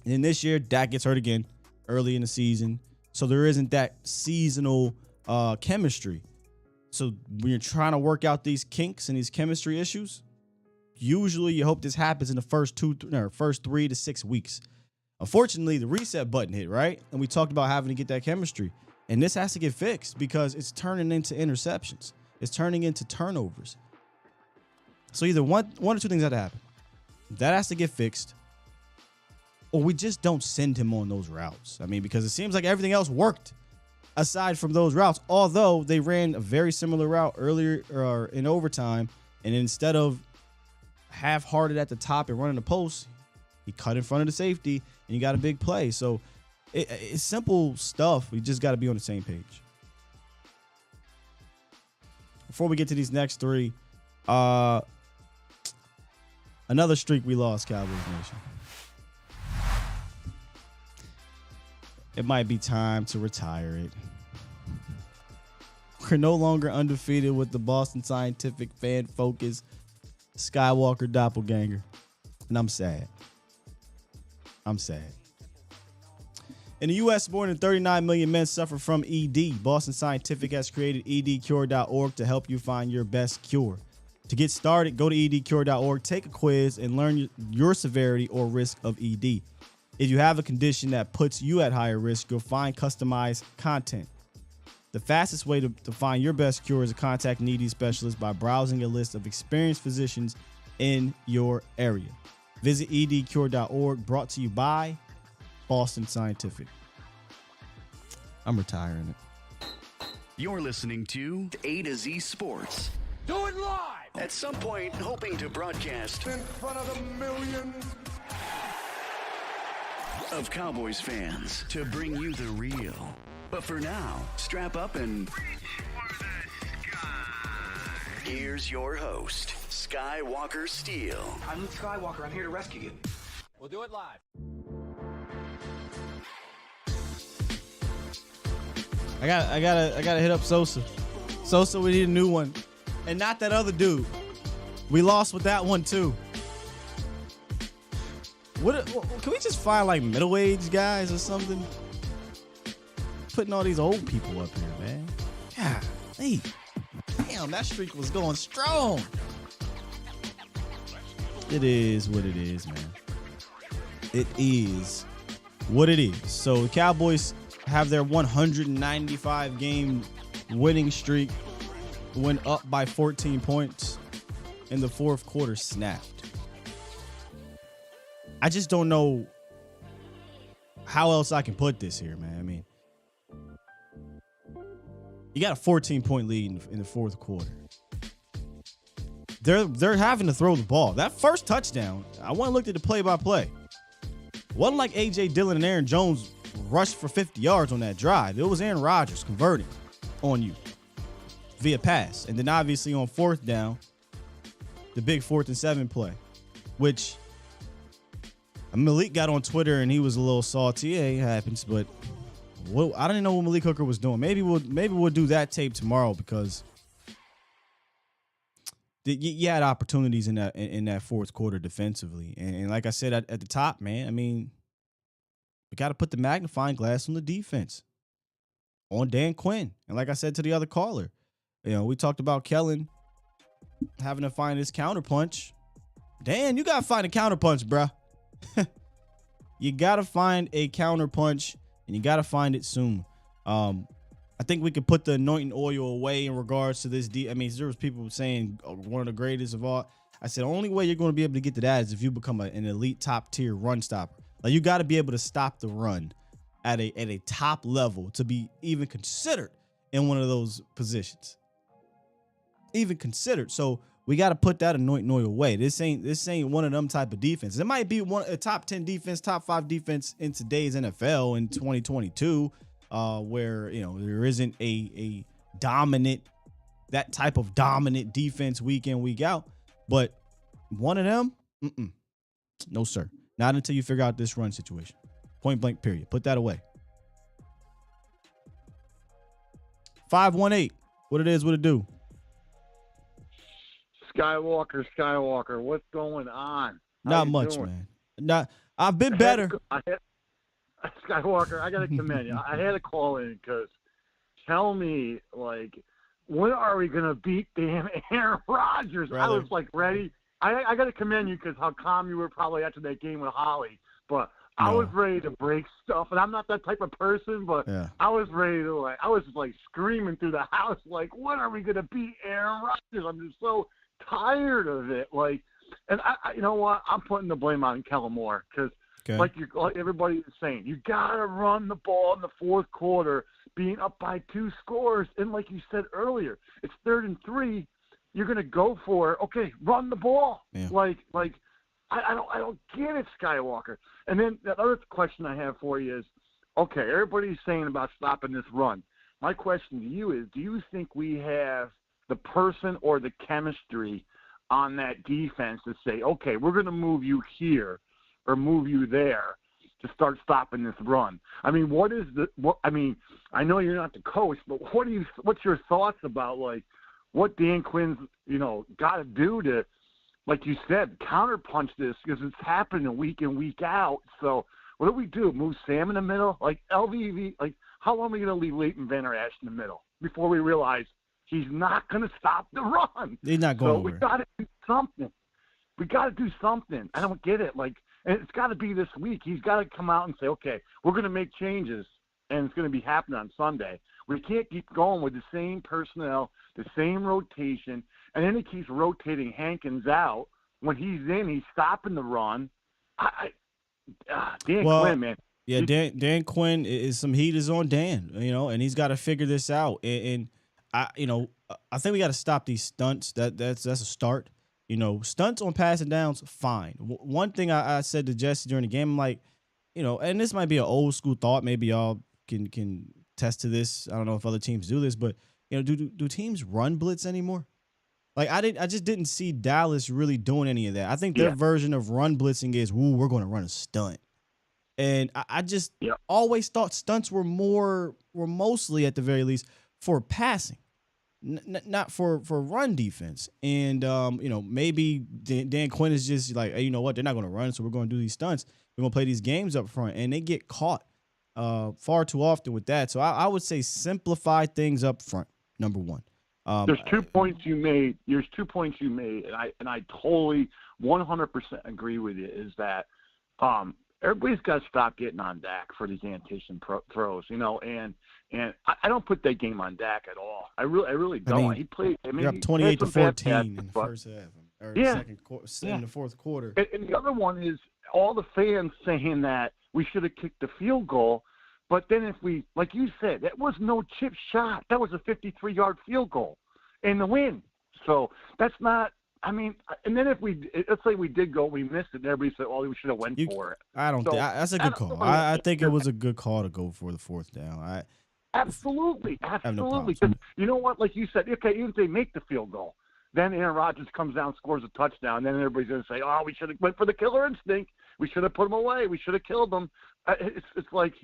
And then this year, Dak gets hurt again early in the season. So there isn't that seasonal chemistry. So when you're trying to work out these kinks and these chemistry issues, usually you hope this happens in the first 3 to 6 weeks. Unfortunately, the reset button hit, right? And we talked about having to get that chemistry. And this has to get fixed because it's turning into interceptions. It's turning into turnovers. So either one or two things have to happen. That has to get fixed, or we just don't send him on those routes. I mean, because it seems like everything else worked aside from those routes, although they ran a very similar route earlier or in overtime, and instead of half-hearted at the top and running the post, he cut in front of the safety, and you got a big play. So it's simple stuff. We just got to be on the same page. Before we get to these next 3, another streak we lost, Cowboys Nation. It might be time to retire it. We're no longer undefeated with the Boston Scientific fan-focused Skywalker doppelganger. And I'm sad. In the U.S., more than 39 million men suffer from ED. Boston Scientific has created edcure.org to help you find your best cure. To get started, go to edcure.org, take a quiz, and learn your severity or risk of ED. If you have a condition that puts you at higher risk, you'll find customized content. The fastest way to find your best cure is to contact an ED specialist by browsing a list of experienced physicians in your area. Visit edcure.org, brought to you by Boston Scientific. I'm retiring it. You're listening to A to Z Sports. Do it live! At some point, hoping to broadcast In front of the millions of Cowboys fans to bring you the real. But for now, strap up and here's your host, Skywalker Steele. I'm Luke Skywalker. I'm here to rescue you. We'll do it live. I gotta hit up Sosa. Sosa, we need a new one. And not that other dude. We lost with that one too. Can we just find like middle-aged guys or something? Putting all these old people up here, man. Yeah, hey, damn, that streak was going strong. It is what it is, man. it is what it is. So the Cowboys have their 195 game winning streak, went up by 14 points in the fourth quarter, snapped. I just don't know how else I can put this here, man. I mean, you got a 14-point lead in the fourth quarter. They're having to throw the ball. That first touchdown, I went and looked at the play-by-play. Wasn't like A.J. Dillon and Aaron Jones rushed for 50 yards on that drive. It was Aaron Rodgers converting on you via pass. And then obviously on fourth down, the big 4th and 7 play, which Malik got on Twitter and he was a little salty. Yeah, it happens, but I didn't know what Malik Hooker was doing. Maybe we'll do that tape tomorrow because you had opportunities in that fourth quarter defensively, and like I said at the top, man. I mean, we got to put the magnifying glass on the defense, on Dan Quinn, and like I said to the other caller, we talked about Kellen having to find his counterpunch. Dan, you gotta find a counterpunch, bruh. You gotta find a counterpunch, and you gotta find it soon. I think we could put the anointing oil away in regards to this. I mean, there was people saying one of the greatest of all. I said the only way you're going to be able to get to that is if you become an elite top tier run stopper. Like you got to be able to stop the run at a top level to be even considered in one of those positions. Even considered. So we got to put that anointing oil away. This ain't one of them type of defense. It might be a top 10 defense, top 5 defense in today's NFL in 2022. Where there isn't a dominant, that type of dominant defense week in, week out, but one of them, no sir, not until you figure out this run situation. Point blank, period. Put that away. 518, what it is, what it do? Skywalker, what's going on? Not much, doing? Man. I've been better. Skywalker, I got to commend you. I had to call in because tell me, when are we going to beat damn Aaron Rodgers? Brother. I was, ready. I got to commend you because how calm you were probably after that game with Holly. But I was ready to break stuff, and I'm not that type of person, but yeah. I was ready to, I was, screaming through the house, when are we going to beat Aaron Rodgers? I'm just so tired of it. And I you know what? I'm putting the blame on Kellen Moore because okay. like everybody is saying, you got to run the ball in the fourth quarter, being up by 2 scores. And like you said earlier, it's 3rd and 3. You're going to go for it. Okay, run the ball. Yeah. I don't get it, Skywalker. And then the other question I have for you is, okay, everybody's saying about stopping this run. My question to you is, do you think we have the person or the chemistry on that defense to say, okay, we're going to move you here or move you there to start stopping this run? I mean, I know you're not the coach, but what's your thoughts about what Dan Quinn's, got to do to, like you said, counterpunch this because it's happening week in, week out. So what do we do? Move Sam in the middle? LVV, how long are we going to leave Leighton Vander Esch in the middle before we realize he's not going to stop the run? He's not going we got to do something. We got to do something. I don't get it. And it's got to be this week. He's got to come out and say, okay, we're going to make changes, and it's going to be happening on Sunday. We can't keep going with the same personnel, the same rotation, and then he keeps rotating Hankins out. When he's in, he's stopping the run. Dan Quinn, man. Yeah, Dan Quinn is some heat is on Dan, and he's got to figure this out. And I think we got to stop these stunts. That's a start. Stunts on passing downs, fine. One thing I said to Jesse during the game, I'm like, and this might be an old school thought. Maybe y'all can test to this. I don't know if other teams do this, but do teams run blitz anymore? I just didn't see Dallas really doing any of that. I think their version of run blitzing is, we're going to run a stunt. And I just always thought stunts were mostly, at the very least, for passing, not for run defense. And, maybe Dan Quinn is just like, hey, you know what? They're not going to run, so we're going to do these stunts. We're going to play these games up front. And they get caught far too often with that. So I would say simplify things up front, number one. There's 2 points you made. And I totally 100% agree with you. Is that everybody's got to stop getting on Dak for these anticipation throws, and I don't put that game on Dak at all. I really don't. He played. You're up 28-14 in the first half, or second quarter, in the fourth quarter. And the other one is all the fans saying that we should have kicked the field goal, but then if we, like you said, that was no chip shot. That was a 53-yard field goal in the win. So that's not. I mean, and then if let's say we did go, we missed it, and everybody said, "Well, we should have went for it." I don't think that's a good call. I think it was a good call to go for the fourth down. Absolutely. Because you know what? Like you said, okay, even if they make the field goal, then Aaron Rodgers comes down, scores a touchdown, and then everybody's going to say, "Oh, we should have went for the killer instinct. We should have put him away. We should have killed him." It's like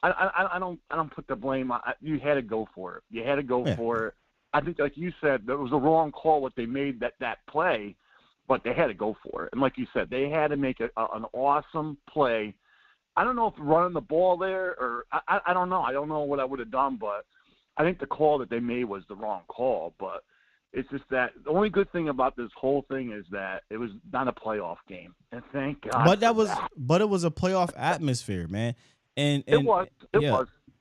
I don't put the blame on. You had to go for it. You had to go for it. I think, like you said, that was a wrong call what they made that play, but they had to go for it. And like you said, they had to make an awesome play. I don't know if running the ball there or I don't know. I don't know what I would have done, but I think the call that they made was the wrong call. But it's just that the only good thing about this whole thing is that it was not a playoff game, and thank God. But it was a playoff atmosphere, man. And it was.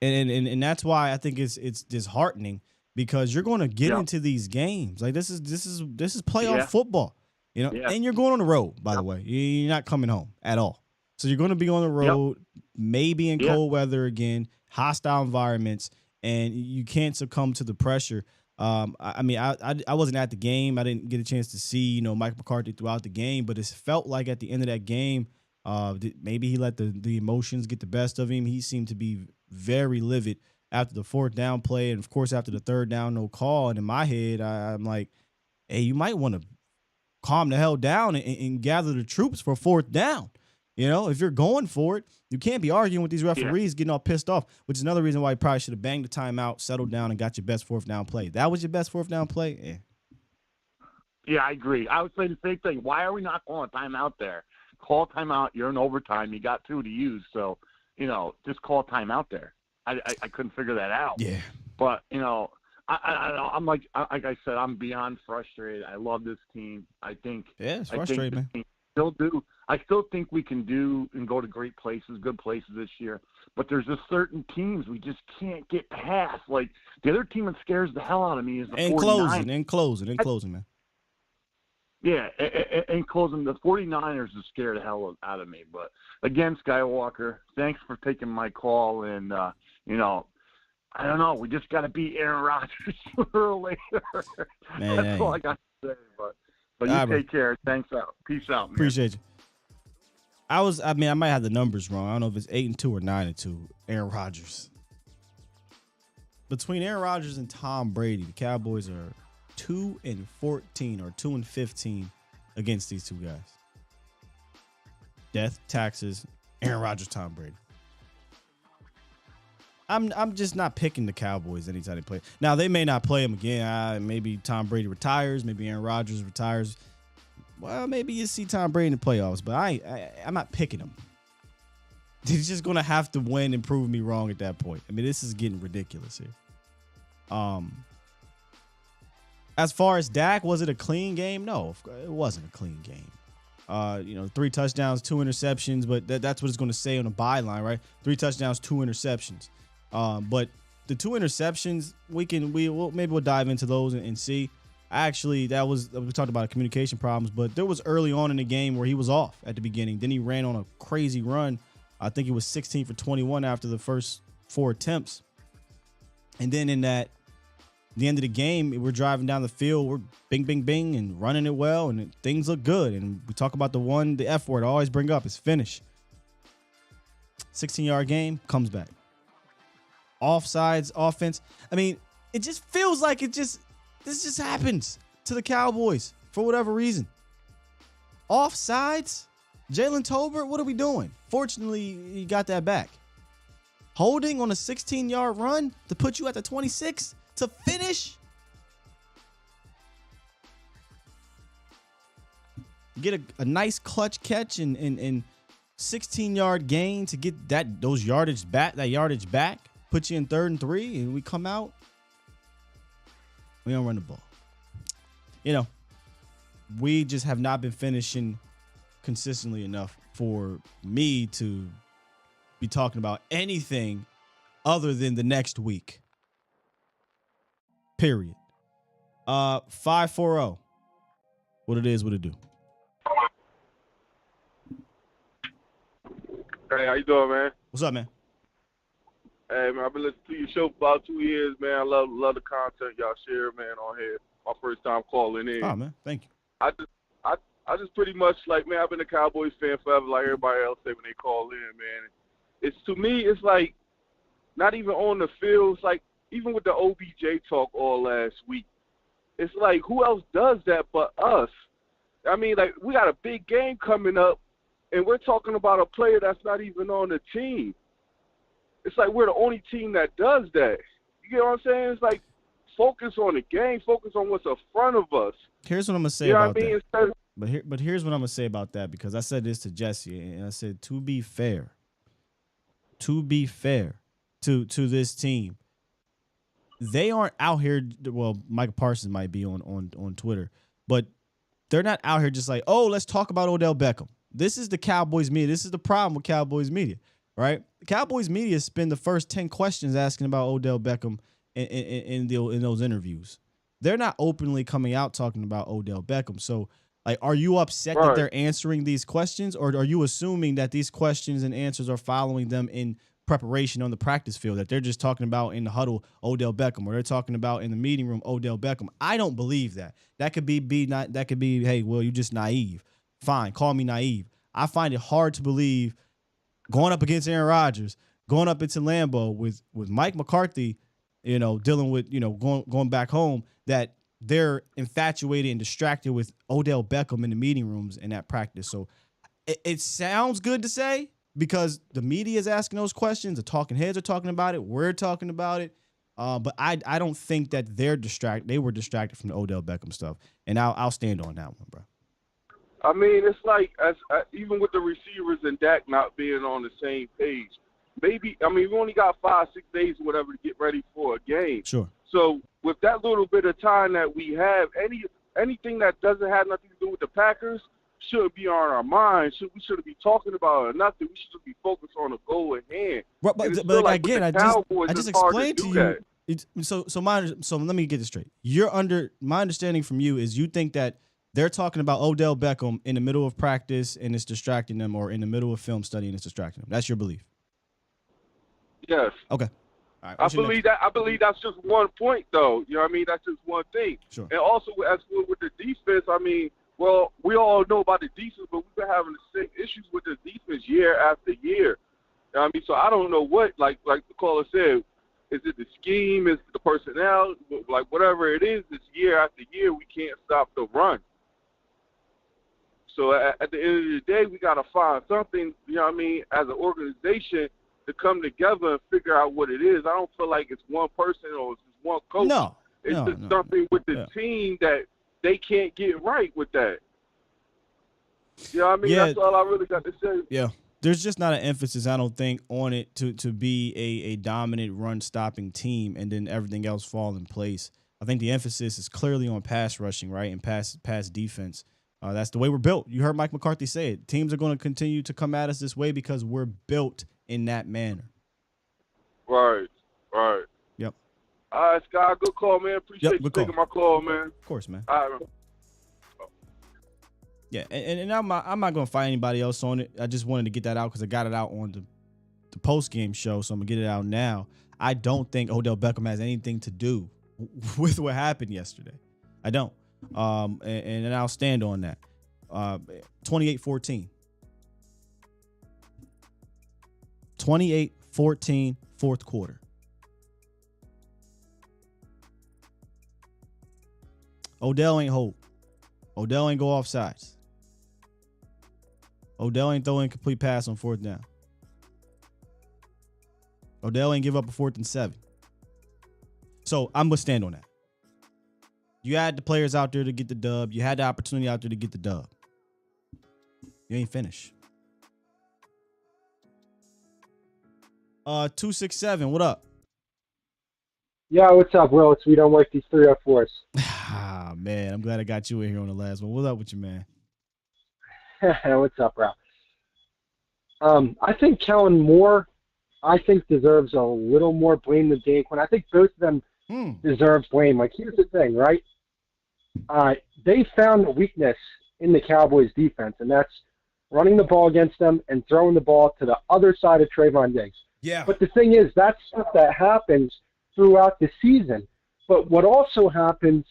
And that's why I think it's disheartening. Because you're going to get into these games like this is playoff football, and you're going on the road. By the way, you're not coming home at all, so you're going to be on the road, maybe in cold weather again, hostile environments, and you can't succumb to the pressure. I mean, I wasn't at the game, I didn't get a chance to see Mike McCarthy throughout the game, but it felt like at the end of that game, maybe he let the emotions get the best of him. He seemed to be very livid after the fourth down play, and of course after the third down no call. And in my head, I'm like, hey, you might want to calm the hell down and gather the troops for fourth down. If you're going for it, you can't be arguing with these referees getting all pissed off, which is another reason why you probably should have banged the timeout, settled down, and got your best fourth down play. That was your best fourth down play? Yeah, I agree. I would say the same thing. Why are we not calling a timeout there? Call timeout. You're in overtime. You got 2 to use. So, just call a timeout there. I couldn't figure that out. Yeah. But, I'm like I said, I'm beyond frustrated. I love this team. I think it's frustrating, man. I still think we can do and go to great places, good places this year. But there's just certain teams we just can't get past. Like the other team that scares the hell out of me is the 49ers. In closing, man. Yeah, in closing, the 49ers are scared the hell out of me. But again, Skywalker, thanks for taking my call. And, I don't know. We just got to beat Aaron Rodgers sooner or later. Man, that's all I got to say. But you take care. Thanks out. Peace out, man. Appreciate you. I might have the numbers wrong. I don't know if it's 8-2 or 9-2. Aaron Rodgers. Between Aaron Rodgers and Tom Brady, the Cowboys are 2-14 or 2-15 against these two guys. Death, taxes, Aaron Rodgers, Tom Brady. I'm just not picking the Cowboys anytime they play. Now, they may not play them again. Maybe Tom Brady retires. Maybe Aaron Rodgers retires. Well, maybe you see Tom Brady in the playoffs, but I'm not picking him. He's just going to have to win and prove me wrong at that point. I mean, this is getting ridiculous here. As far as Dak, was it a clean game? No, it wasn't a clean game. 3 touchdowns, 2 interceptions, but that's what it's going to say on the byline, right? 3 touchdowns, 2 interceptions. But the 2 interceptions, we'll dive into those and see. Actually, we talked about communication problems, but there was early on in the game where he was off at the beginning. Then he ran on a crazy run. I think it was 16 for 21 after the first 4 attempts. And then the end of the game, we're driving down the field, we're bing, bing, bing, and running it well, and things look good. And we talk about the F word I always bring up is finish. 16-yard game, comes back. Offsides, offense. I mean, it just feels like this just happens to the Cowboys for whatever reason. Offsides, Jalen Tolbert, what are we doing? Fortunately, he got that back. Holding on a 16-yard run to put you at the 26 to finish. Get a nice clutch catch and 16-yard gain to get that yardage back. Put you in 3rd and 3, and we come out. We don't run the ball. We just have not been finishing consistently enough for me to be talking about anything other than the next week. Period. 540. What it is, what it do. Hey, how you doing, man? What's up, man? Hey, man, I've been listening to your show for about 2 years, man. I love the content y'all share, man, on here. My first time calling in. Oh, man, thank you. I just pretty much, like, man, I've been a Cowboys fan forever, like everybody else say when they call in, man. It's, to me, it's like not even on the field. It's like even with the OBJ talk all last week, it's like who else does that but us? I mean, like, we got a big game coming up, and we're talking about a player that's not even on the team. It's like we're the only team that does that. You get what I'm saying? It's like focus on the game, focus on what's in front of us. Here's what I'm gonna say about that. But here's what I'm gonna say about that, because I said this to Jesse, and I said, to be fair to this team, they aren't out here. Well, Michael Parsons might be on Twitter, but they're not out here just like, oh, let's talk about Odell Beckham. This is the Cowboys media. This is the problem with Cowboys media, right? The Cowboys media spend the first 10 questions asking about Odell Beckham in those interviews. They're not openly coming out talking about Odell Beckham. So, like, are you upset that they're answering these questions, or are you assuming that these questions and answers are following them in preparation on the practice field, that they're just talking about in the huddle Odell Beckham, or they're talking about in the meeting room Odell Beckham? I don't believe that. That could be hey, well, you're just naive. Fine, call me naive. I find it hard to believe going up against Aaron Rodgers, going up into Lambeau with Mike McCarthy, dealing with, going back home, that they're infatuated and distracted with Odell Beckham in the meeting rooms and at practice. So it sounds good to say, because the media is asking those questions, the talking heads are talking about it, we're talking about it. But I don't think that they were distracted from the Odell Beckham stuff. And I'll stand on that one, bro. I mean, it's like even with the receivers and Dak not being on the same page. Maybe, I mean, we only got 5-6 days or whatever to get ready for a game. Sure. So with that little bit of time that we have, anything that doesn't have nothing to do with the Packers shouldn't be on our minds. We shouldn't be talking about it or nothing. We should be focused on the goal at hand. But like, again, I just explained to you. So let me get this straight. My understanding from you is you think that they're talking about Odell Beckham in the middle of practice and it's distracting them, or in the middle of film study and it's distracting them. That's your belief. Yes. Okay. All right, I believe that's just one point, though. You know what I mean? That's just one thing. Sure. And also, as with the defense, I mean, well, we all know about the defense, but we've been having the same issues with the defense year after year. You know what I mean? So I don't know what, like the caller said, is it the scheme? Is it the personnel? Like, whatever it is, it's year after year, we can't stop the run. So at the end of the day, we got to find something, you know what I mean, as an organization to come together and figure out what it is. I don't feel like it's one person or it's just one coach. It's just something with the team that they can't get right with that. You know what I mean? Yeah. That's all I really got to say. Yeah. There's just not an emphasis, I don't think, on it to be a dominant run-stopping team and then everything else fall in place. I think the emphasis is clearly on pass rushing, right, and pass defense. That's the way we're built. You heard Mike McCarthy say it. Teams are going to continue to come at us this way because we're built in that manner. Right. Yep. All right, Scott, good call, man. Appreciate you taking my call, man. Of course, man. All right. Yeah, and I'm not going to fight anybody else on it. I just wanted to get that out because I got it out on the post-game show, so I'm going to get it out now. I don't think Odell Beckham has anything to do with what happened yesterday. I don't. And I'll stand on that. 28-14. 28-14, fourth quarter. Odell ain't hope. Odell ain't go off sides. Odell ain't throw incomplete pass on fourth down. Odell ain't give up a 4th and 7. So I'm going to stand on that. You had the players out there to get the dub. You had the opportunity out there to get the dub. You ain't finished. 267, what up? Yeah, what's up, Will? We don't work these 304s. Ah, man, I'm glad I got you in here on the last one. What's up with you, man? What's up, bro? I think Kellen Moore, deserves a little more blame than Dan Quinn. I think both of them deserve blame. Like, here's the thing, right? They found a weakness in the Cowboys' defense, and that's running the ball against them and throwing the ball to the other side of Trayvon Diggs. Yeah. But the thing is, that's stuff that happens throughout the season. But what also happens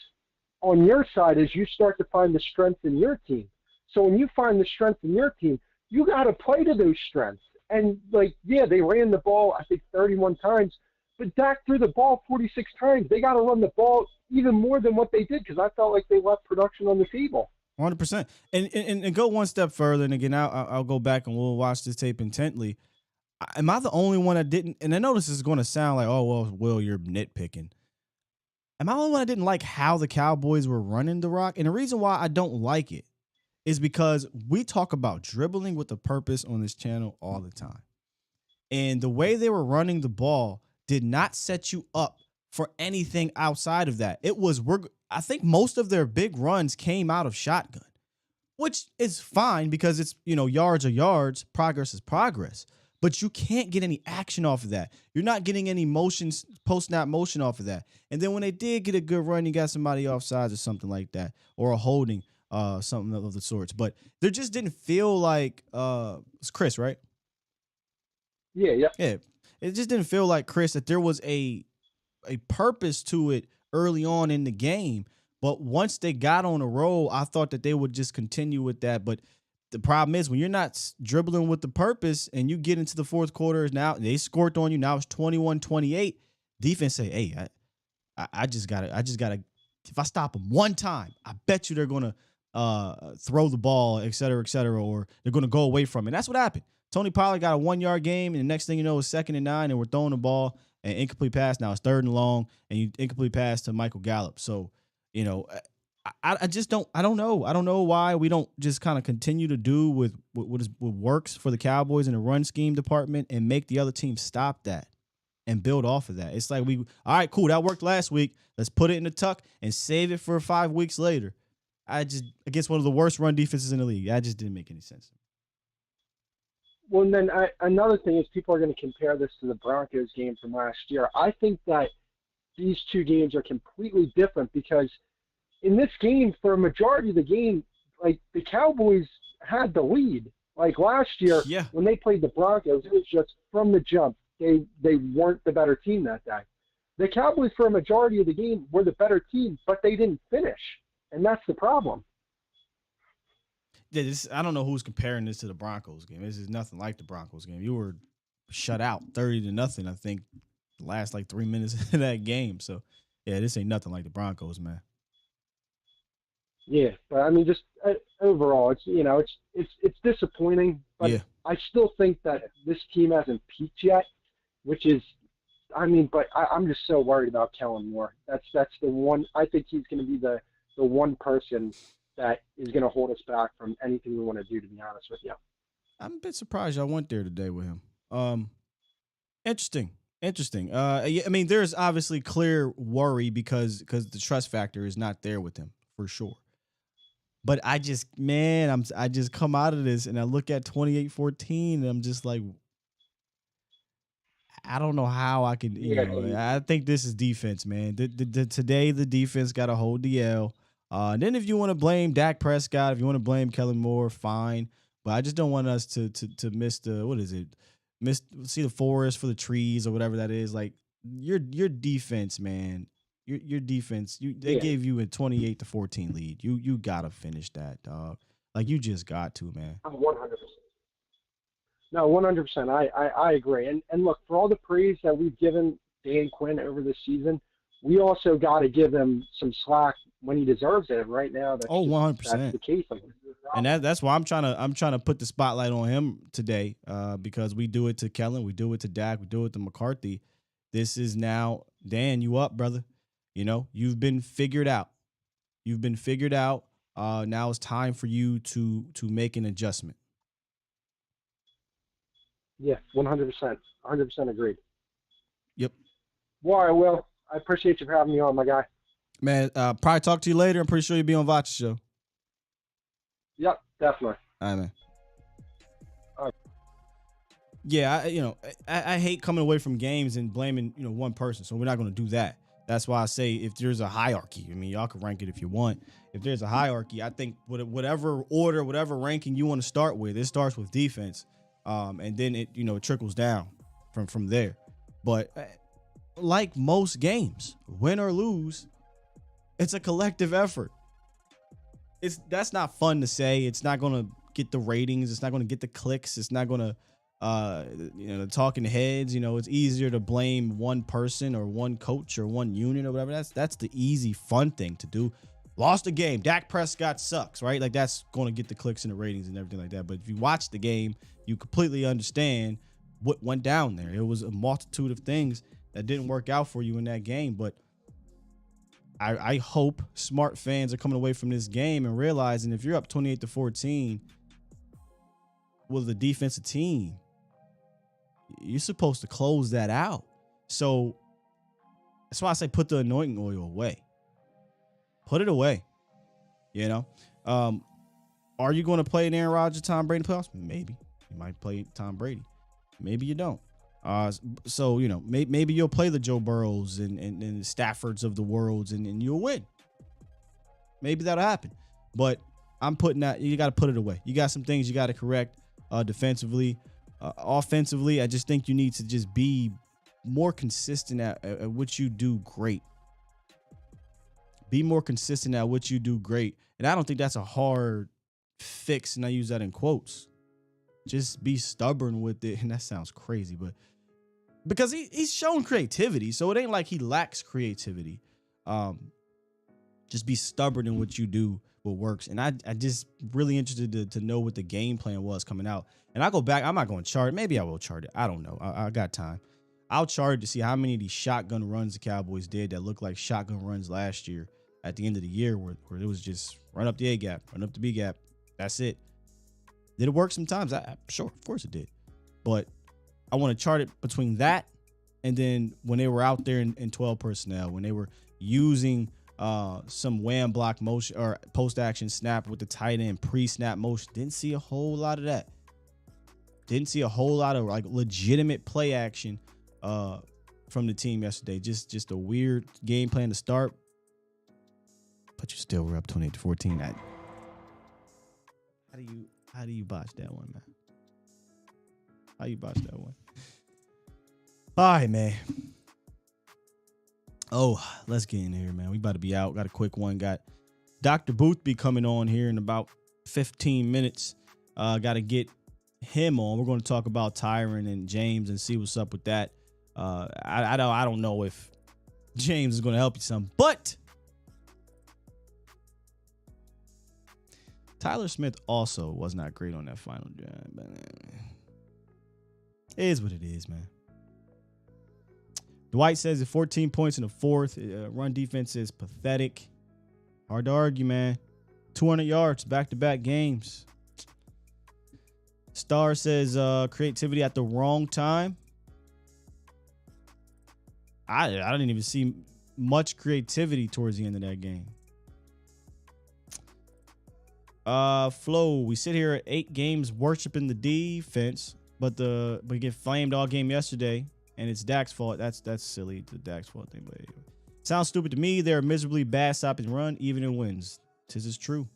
on your side is you start to find the strength in your team. So when you find the strength in your team, you got to play to those strengths. And, like, yeah, they ran the ball, I think, 31 times. But Dak threw the ball 46 times. They got to run the ball even more than what they did because I felt like they left production on the table. 100%. And go one step further. And again, I'll go back and we'll watch this tape intently. Am I the only one that didn't? And I know this is going to sound like, oh, well, Will, you're nitpicking. Am I the only one that didn't like how the Cowboys were running the rock? And the reason why I don't like it is because we talk about dribbling with a purpose on this channel all the time. And the way they were running the ball did not set you up for anything outside of that. I think most of their big runs came out of shotgun, which is fine because it's, yards are yards, progress is progress. But you can't get any action off of that. You're not getting any motions, post-snap motion off of that. And then when they did get a good run, you got somebody offsides or something like that, or a holding, something of the sorts. But there just didn't feel like it's Chris, right? Yeah. It just didn't feel like, Chris, that there was a purpose to it early on in the game. But once they got on a roll, I thought that they would just continue with that. But the problem is when you're not dribbling with the purpose and you get into the fourth quarter, now they scored on you. Now it's 21-28. Defense say, hey, I just gotta, if I stop them one time, I bet you they're going to throw the ball, et cetera, or they're going to go away from it. And that's what happened. Tony Pollard got a 1 yard game, and the next thing you know, it's 2nd and 9, and we're throwing the ball, and incomplete pass. Now it's 3rd and long, and you incomplete pass to Michael Gallup. So, I just don't. I don't know. I don't know why we don't just kind of continue to do with what works for the Cowboys in the run scheme department and make the other team stop that and build off of that. It's like all right, cool, that worked last week. Let's put it in the tuck and save it for 5 weeks later. Against one of the worst run defenses in the league, that just didn't make any sense. Well, and then another thing is people are going to compare this to the Broncos game from last year. I think that these two games are completely different because in this game, for a majority of the game, like the Cowboys had the lead. Like last year, when they played the Broncos, it was just from the jump. They weren't the better team that day. The Cowboys, for a majority of the game, were the better team, but they didn't finish, and that's the problem. Yeah, I don't know who's comparing this to the Broncos game. This is nothing like the Broncos game. You were shut out 30-0, I think, the last 3 minutes of that game. So, yeah, this ain't nothing like the Broncos, man. Yeah, but I mean, just overall, it's disappointing. But yeah. I still think that this team hasn't peaked yet, which is, but I'm just so worried about Kellen Moore. That's the one. I think he's going to be the one person that is going to hold us back from anything we want to do, to be honest with you. I'm a bit surprised I went there today with him. Interesting. There's obviously clear worry because the trust factor is not there with him, for sure. But I just come out of this and I look at 28-14 and I'm just like, I don't know how I can. I think this is defense, man. Today the defense got to hold the L. Then if you want to blame Dak Prescott, if you want to blame Kellen Moore, fine. But I just don't want us to miss see the forest for the trees or whatever that is. Like your defense, man. Your defense. They gave you a 28-14 lead. You gotta finish that, dog. Like you just got to, man. 100%. No, 100%. I agree. And look, for all the praise that we've given Dan Quinn over the season, we also got to give him some slack when he deserves it. And right now, that's 100%. That's the case. And that's why I'm trying to put the spotlight on him today, because we do it to Kellen, we do it to Dak, we do it to McCarthy. This is now, Dan, you up, brother? You've been figured out. Now it's time for you to make an adjustment. Yeah, 100%. 100% agreed. Yep. Well, all right, Will. I appreciate you for having me on, my guy. Man, probably talk to you later. I'm pretty sure you'll be on Vacha's show. Yep, definitely. All right, man. All right. Yeah, I hate coming away from games and blaming, one person. So we're not going to do that. That's why I say if there's a hierarchy, I mean, y'all can rank it if you want. If there's a hierarchy, I think whatever order, whatever ranking you want to start with, it starts with defense. And then it trickles down from there. But like most games, win or lose, it's a collective effort. That's not fun to say. It's not going to get the ratings. It's not going to get the clicks. It's not going to, the talking heads. It's easier to blame one person or one coach or one unit or whatever. That's the easy, fun thing to do. Lost a game. Dak Prescott sucks, right? Like that's going to get the clicks and the ratings and everything like that. But if you watch the game, you completely understand what went down there. It was a multitude of things that didn't work out for you in that game. But I hope smart fans are coming away from this game and realizing if you're up 28-14 with a defensive team, you're supposed to close that out. So that's why I say put the anointing oil away. Put it away. Are you going to play an Aaron Rodgers, Tom Brady playoffs? Maybe. You might play Tom Brady. Maybe you don't. So maybe you'll play the Joe Burrows and the Staffords of the worlds and you'll win. Maybe that'll happen. But I'm putting that, you got to put it away. You got some things you got to correct defensively. Offensively, I just think you need to just be more consistent at what you do great. Be more consistent at what you do great. And I don't think that's a hard fix, and I use that in quotes. Just be stubborn with it. And that sounds crazy, but because he's shown creativity, so it ain't like he lacks creativity. Just be stubborn in what you do, what works. And I just really interested to know what the game plan was coming out. And I go back, I'm not going to chart it. Maybe I will chart it. I don't know. I got time. I'll chart it to see how many of these shotgun runs the Cowboys did that looked like shotgun runs last year at the end of the year where it was just run up the A gap, run up the B gap. That's it. Did it work sometimes? Sure, of course it did. But I want to chart it between that and then when they were out there in 12 personnel, when they were using some wham block motion or post-action snap with the tight end pre-snap motion. Didn't see a whole lot of that. Didn't see a whole lot of like legitimate play action from the team yesterday. Just a weird game plan to start. But you still were up 28-14. How do you botch that one, man? How you botch that one? All right, man. Oh, let's get in here, man. We about to be out. Got a quick one. Got Dr. Boothby coming on here in about 15 minutes. Got to get him on. We're going to talk about Tyron and James and see what's up with that. I don't know if James is going to help you some, but Tyler Smith also was not great on that final drive. But it is what it is, man. Dwight says at 14 points in the fourth. Run defense is pathetic. Hard to argue, man. 200 yards, back-to-back games. Star says creativity at the wrong time. I didn't even see much creativity towards the end of that game. Flo, we sit here at 8 games worshiping the defense, but we get flamed all game yesterday, and it's Dak's fault. That's silly, the Dak's fault thing. But anyway. Sounds stupid to me. They're miserably bad stop and run, even in wins. 'Tis is true.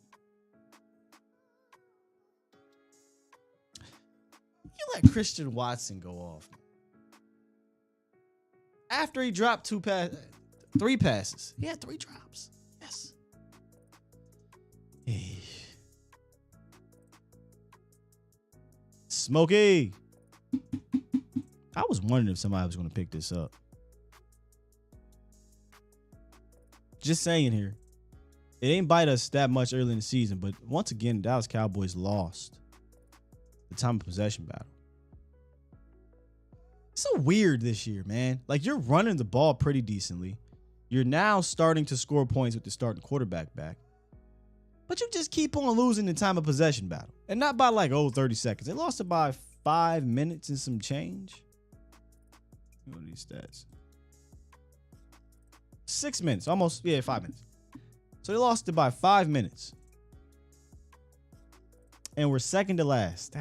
You let Christian Watson go off after he dropped 3 passes. He had 3 drops. Yes. Smokey. I was wondering if somebody was going to pick this up. Just saying here. It ain't bite us that much early in the season, but once again, Dallas Cowboys lost the time of possession battle. It's so weird this year, man. Like, you're running the ball pretty decently. You're now starting to score points with the starting quarterback back. But you just keep on losing the time of possession battle. And not by 30 seconds. They lost it by 5 minutes and some change. What are these stats? 6 minutes. Almost, 5 minutes. So they lost it by 5 minutes. And we're second to last.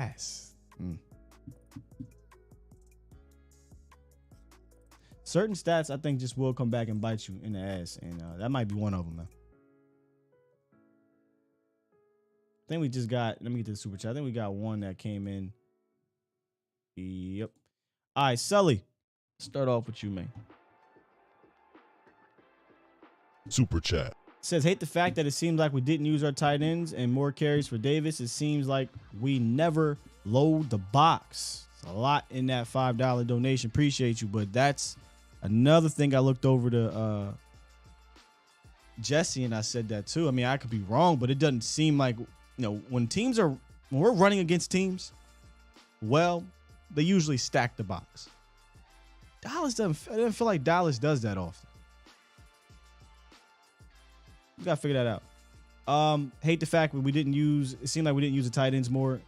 certain stats I think just will come back and bite you in the ass, and that might be one of them, man. I think we just got. Let me get to the super chat. I think we got one that came in. Yep. All right, Sully. Start off with you, man. Super chat. Says, hate the fact that it seems like we didn't use our tight ends and more carries for Davis. It seems like we never load the box. It's a lot in that $5 donation. Appreciate you, but that's another thing I looked over to Jesse, and I said that too. I mean, I could be wrong, but it doesn't seem like, when we're running against teams, well, they usually stack the box. Dallas doesn't feel like Dallas does that often. We gotta figure that out. Hate the fact that it seemed like we didn't use the tight ends more.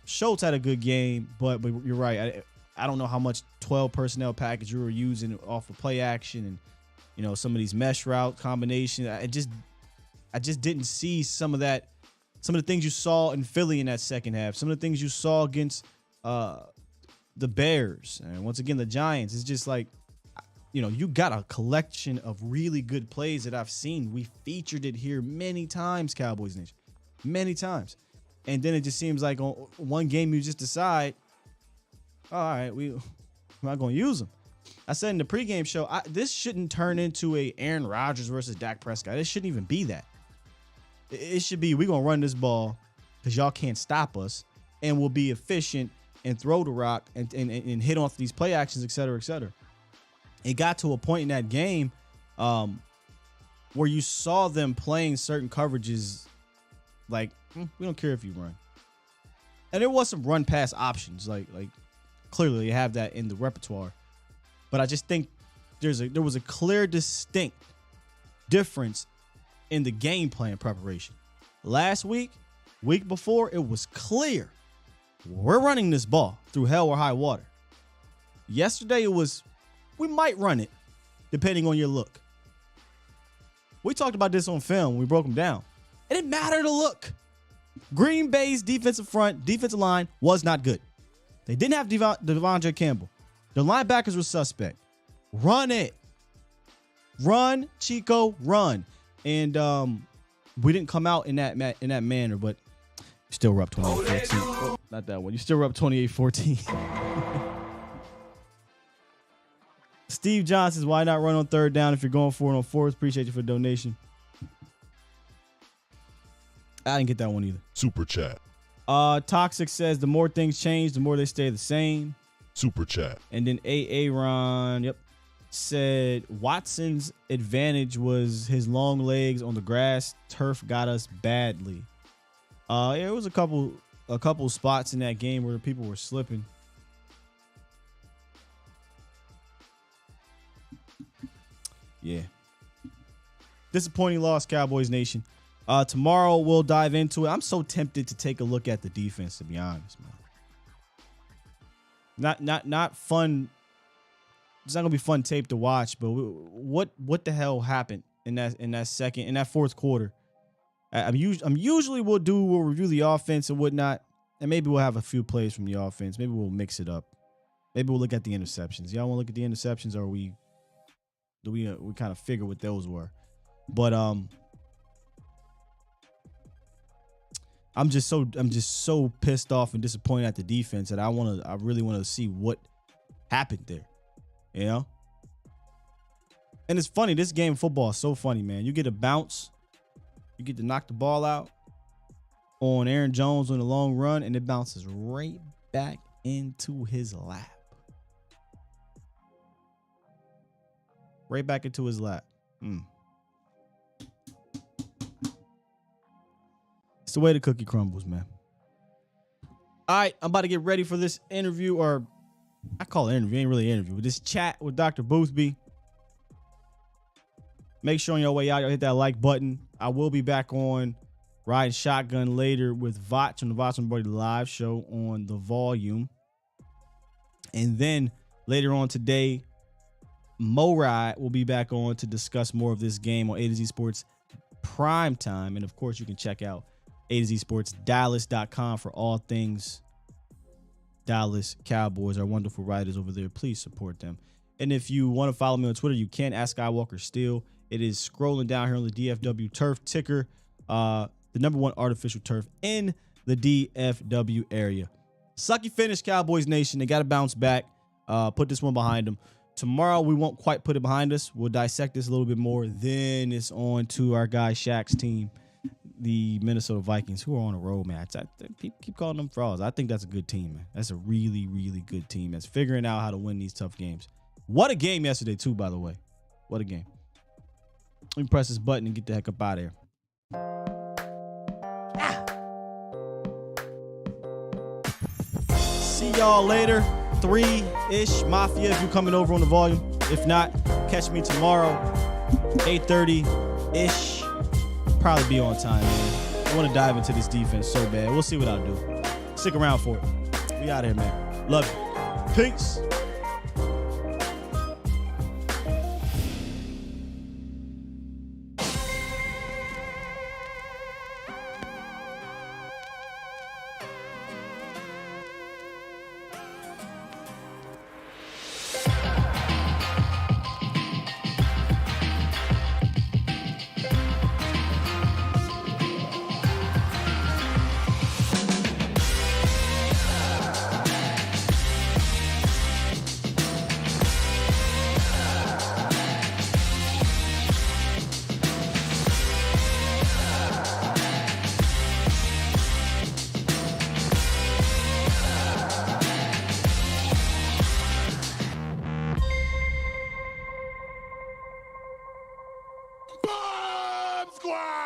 Schultz had a good game, but you're right. I don't know how much 12 personnel package you were using off of play action and some of these mesh route combinations. I just didn't see some of that, some of the things you saw in Philly in that second half, some of the things you saw against the Bears and once again the Giants. It's just like, you got a collection of really good plays that I've seen. We featured it here many times, Cowboys Nation, many times. And then it just seems like on one game you just decide, all right, we're not going to use them. I said in the pregame show, this shouldn't turn into a Aaron Rodgers versus Dak Prescott. It shouldn't even be that. It should be, we're going to run this ball because y'all can't stop us, and we'll be efficient and throw the rock and hit off these play actions, et cetera, et cetera. It got to a point in that game where you saw them playing certain coverages like, we don't care if you run. And there was some run pass options. Like clearly you have that in the repertoire. But I just think there was a clear, distinct difference in the game plan preparation. Last week before, it was clear we're running this ball through hell or high water. Yesterday it was, we might run it, depending on your look. We talked about this on film. We broke them down. It didn't matter the look. Green Bay's defensive line was not good. They didn't have Devondre Campbell. The linebackers were suspect. Run it. Run, Chico, run. And we didn't come out in that manner, but still were up 28-14. Oh, not that one. You still were up 28-14. Steve Johnson says, why not run on third down if you're going for it on fourth? Appreciate you for the donation. I didn't get that one either. Super chat. Toxic says, the more things change, the more they stay the same. Super chat. And then Aaron, said Watson's advantage was his long legs on the grass. Turf got us badly. It was a couple spots in that game where people were slipping. Yeah. Disappointing loss, Cowboys Nation. Tomorrow we'll dive into it. I'm so tempted to take a look at the defense, to be honest, man. Not fun. It's not gonna be fun tape to watch, but what the hell happened in that fourth quarter? I'm usually we'll review the offense and whatnot, and maybe we'll have a few plays from the offense. Maybe we'll mix it up. Maybe we'll look at the interceptions. Y'all want to look at the interceptions, or we kind of figure what those were? But I'm just so pissed off and disappointed at the defense that I really want to see what happened there, And it's funny. This game of football is so funny, man. You get a bounce, you get to knock the ball out on Aaron Jones on a long run, and it bounces right back into his lap. Right back into his lap. It's the way the cookie crumbles, man. All right, I'm about to get ready for this interview, or I call it interview, ain't really an interview, but this chat with Dr. Boothby. Make sure on your way out, y'all hit that like button. I will be back on Riding Shotgun later with Vach on the Vach and Buddy live show on the Volume. And then later on today, Morad will be back on to discuss more of this game on A to Z Sports Prime Time. And of course, you can check out A to Z Sports Dallas.com for all things Dallas Cowboys. Our wonderful writers over there. Please support them. And if you want to follow me on Twitter, you can at Skywalker Still. It is scrolling down here on the DFW turf ticker, the number one artificial turf in the DFW area. Sucky finish, Cowboys Nation. They got to bounce back. Put this one behind them. Tomorrow, we won't quite put it behind us. We'll dissect this a little bit more. Then it's on to our guy Shaq's team, the Minnesota Vikings, who are on a roll, man. Keep calling them frauds. I think that's a good team, man. That's a really, really good team that's figuring out how to win these tough games. What a game yesterday, too, by the way. What a game. Let me press this button and get the heck up out of here. See y'all later. 3-ish Mafia if you're coming over on the volume. If not, catch me tomorrow, 8:30-ish. Probably be on time, man. I want to dive into this defense so bad. We'll see what I'll do. Stick around for it. We out here, man. Love you. Peace. Squad!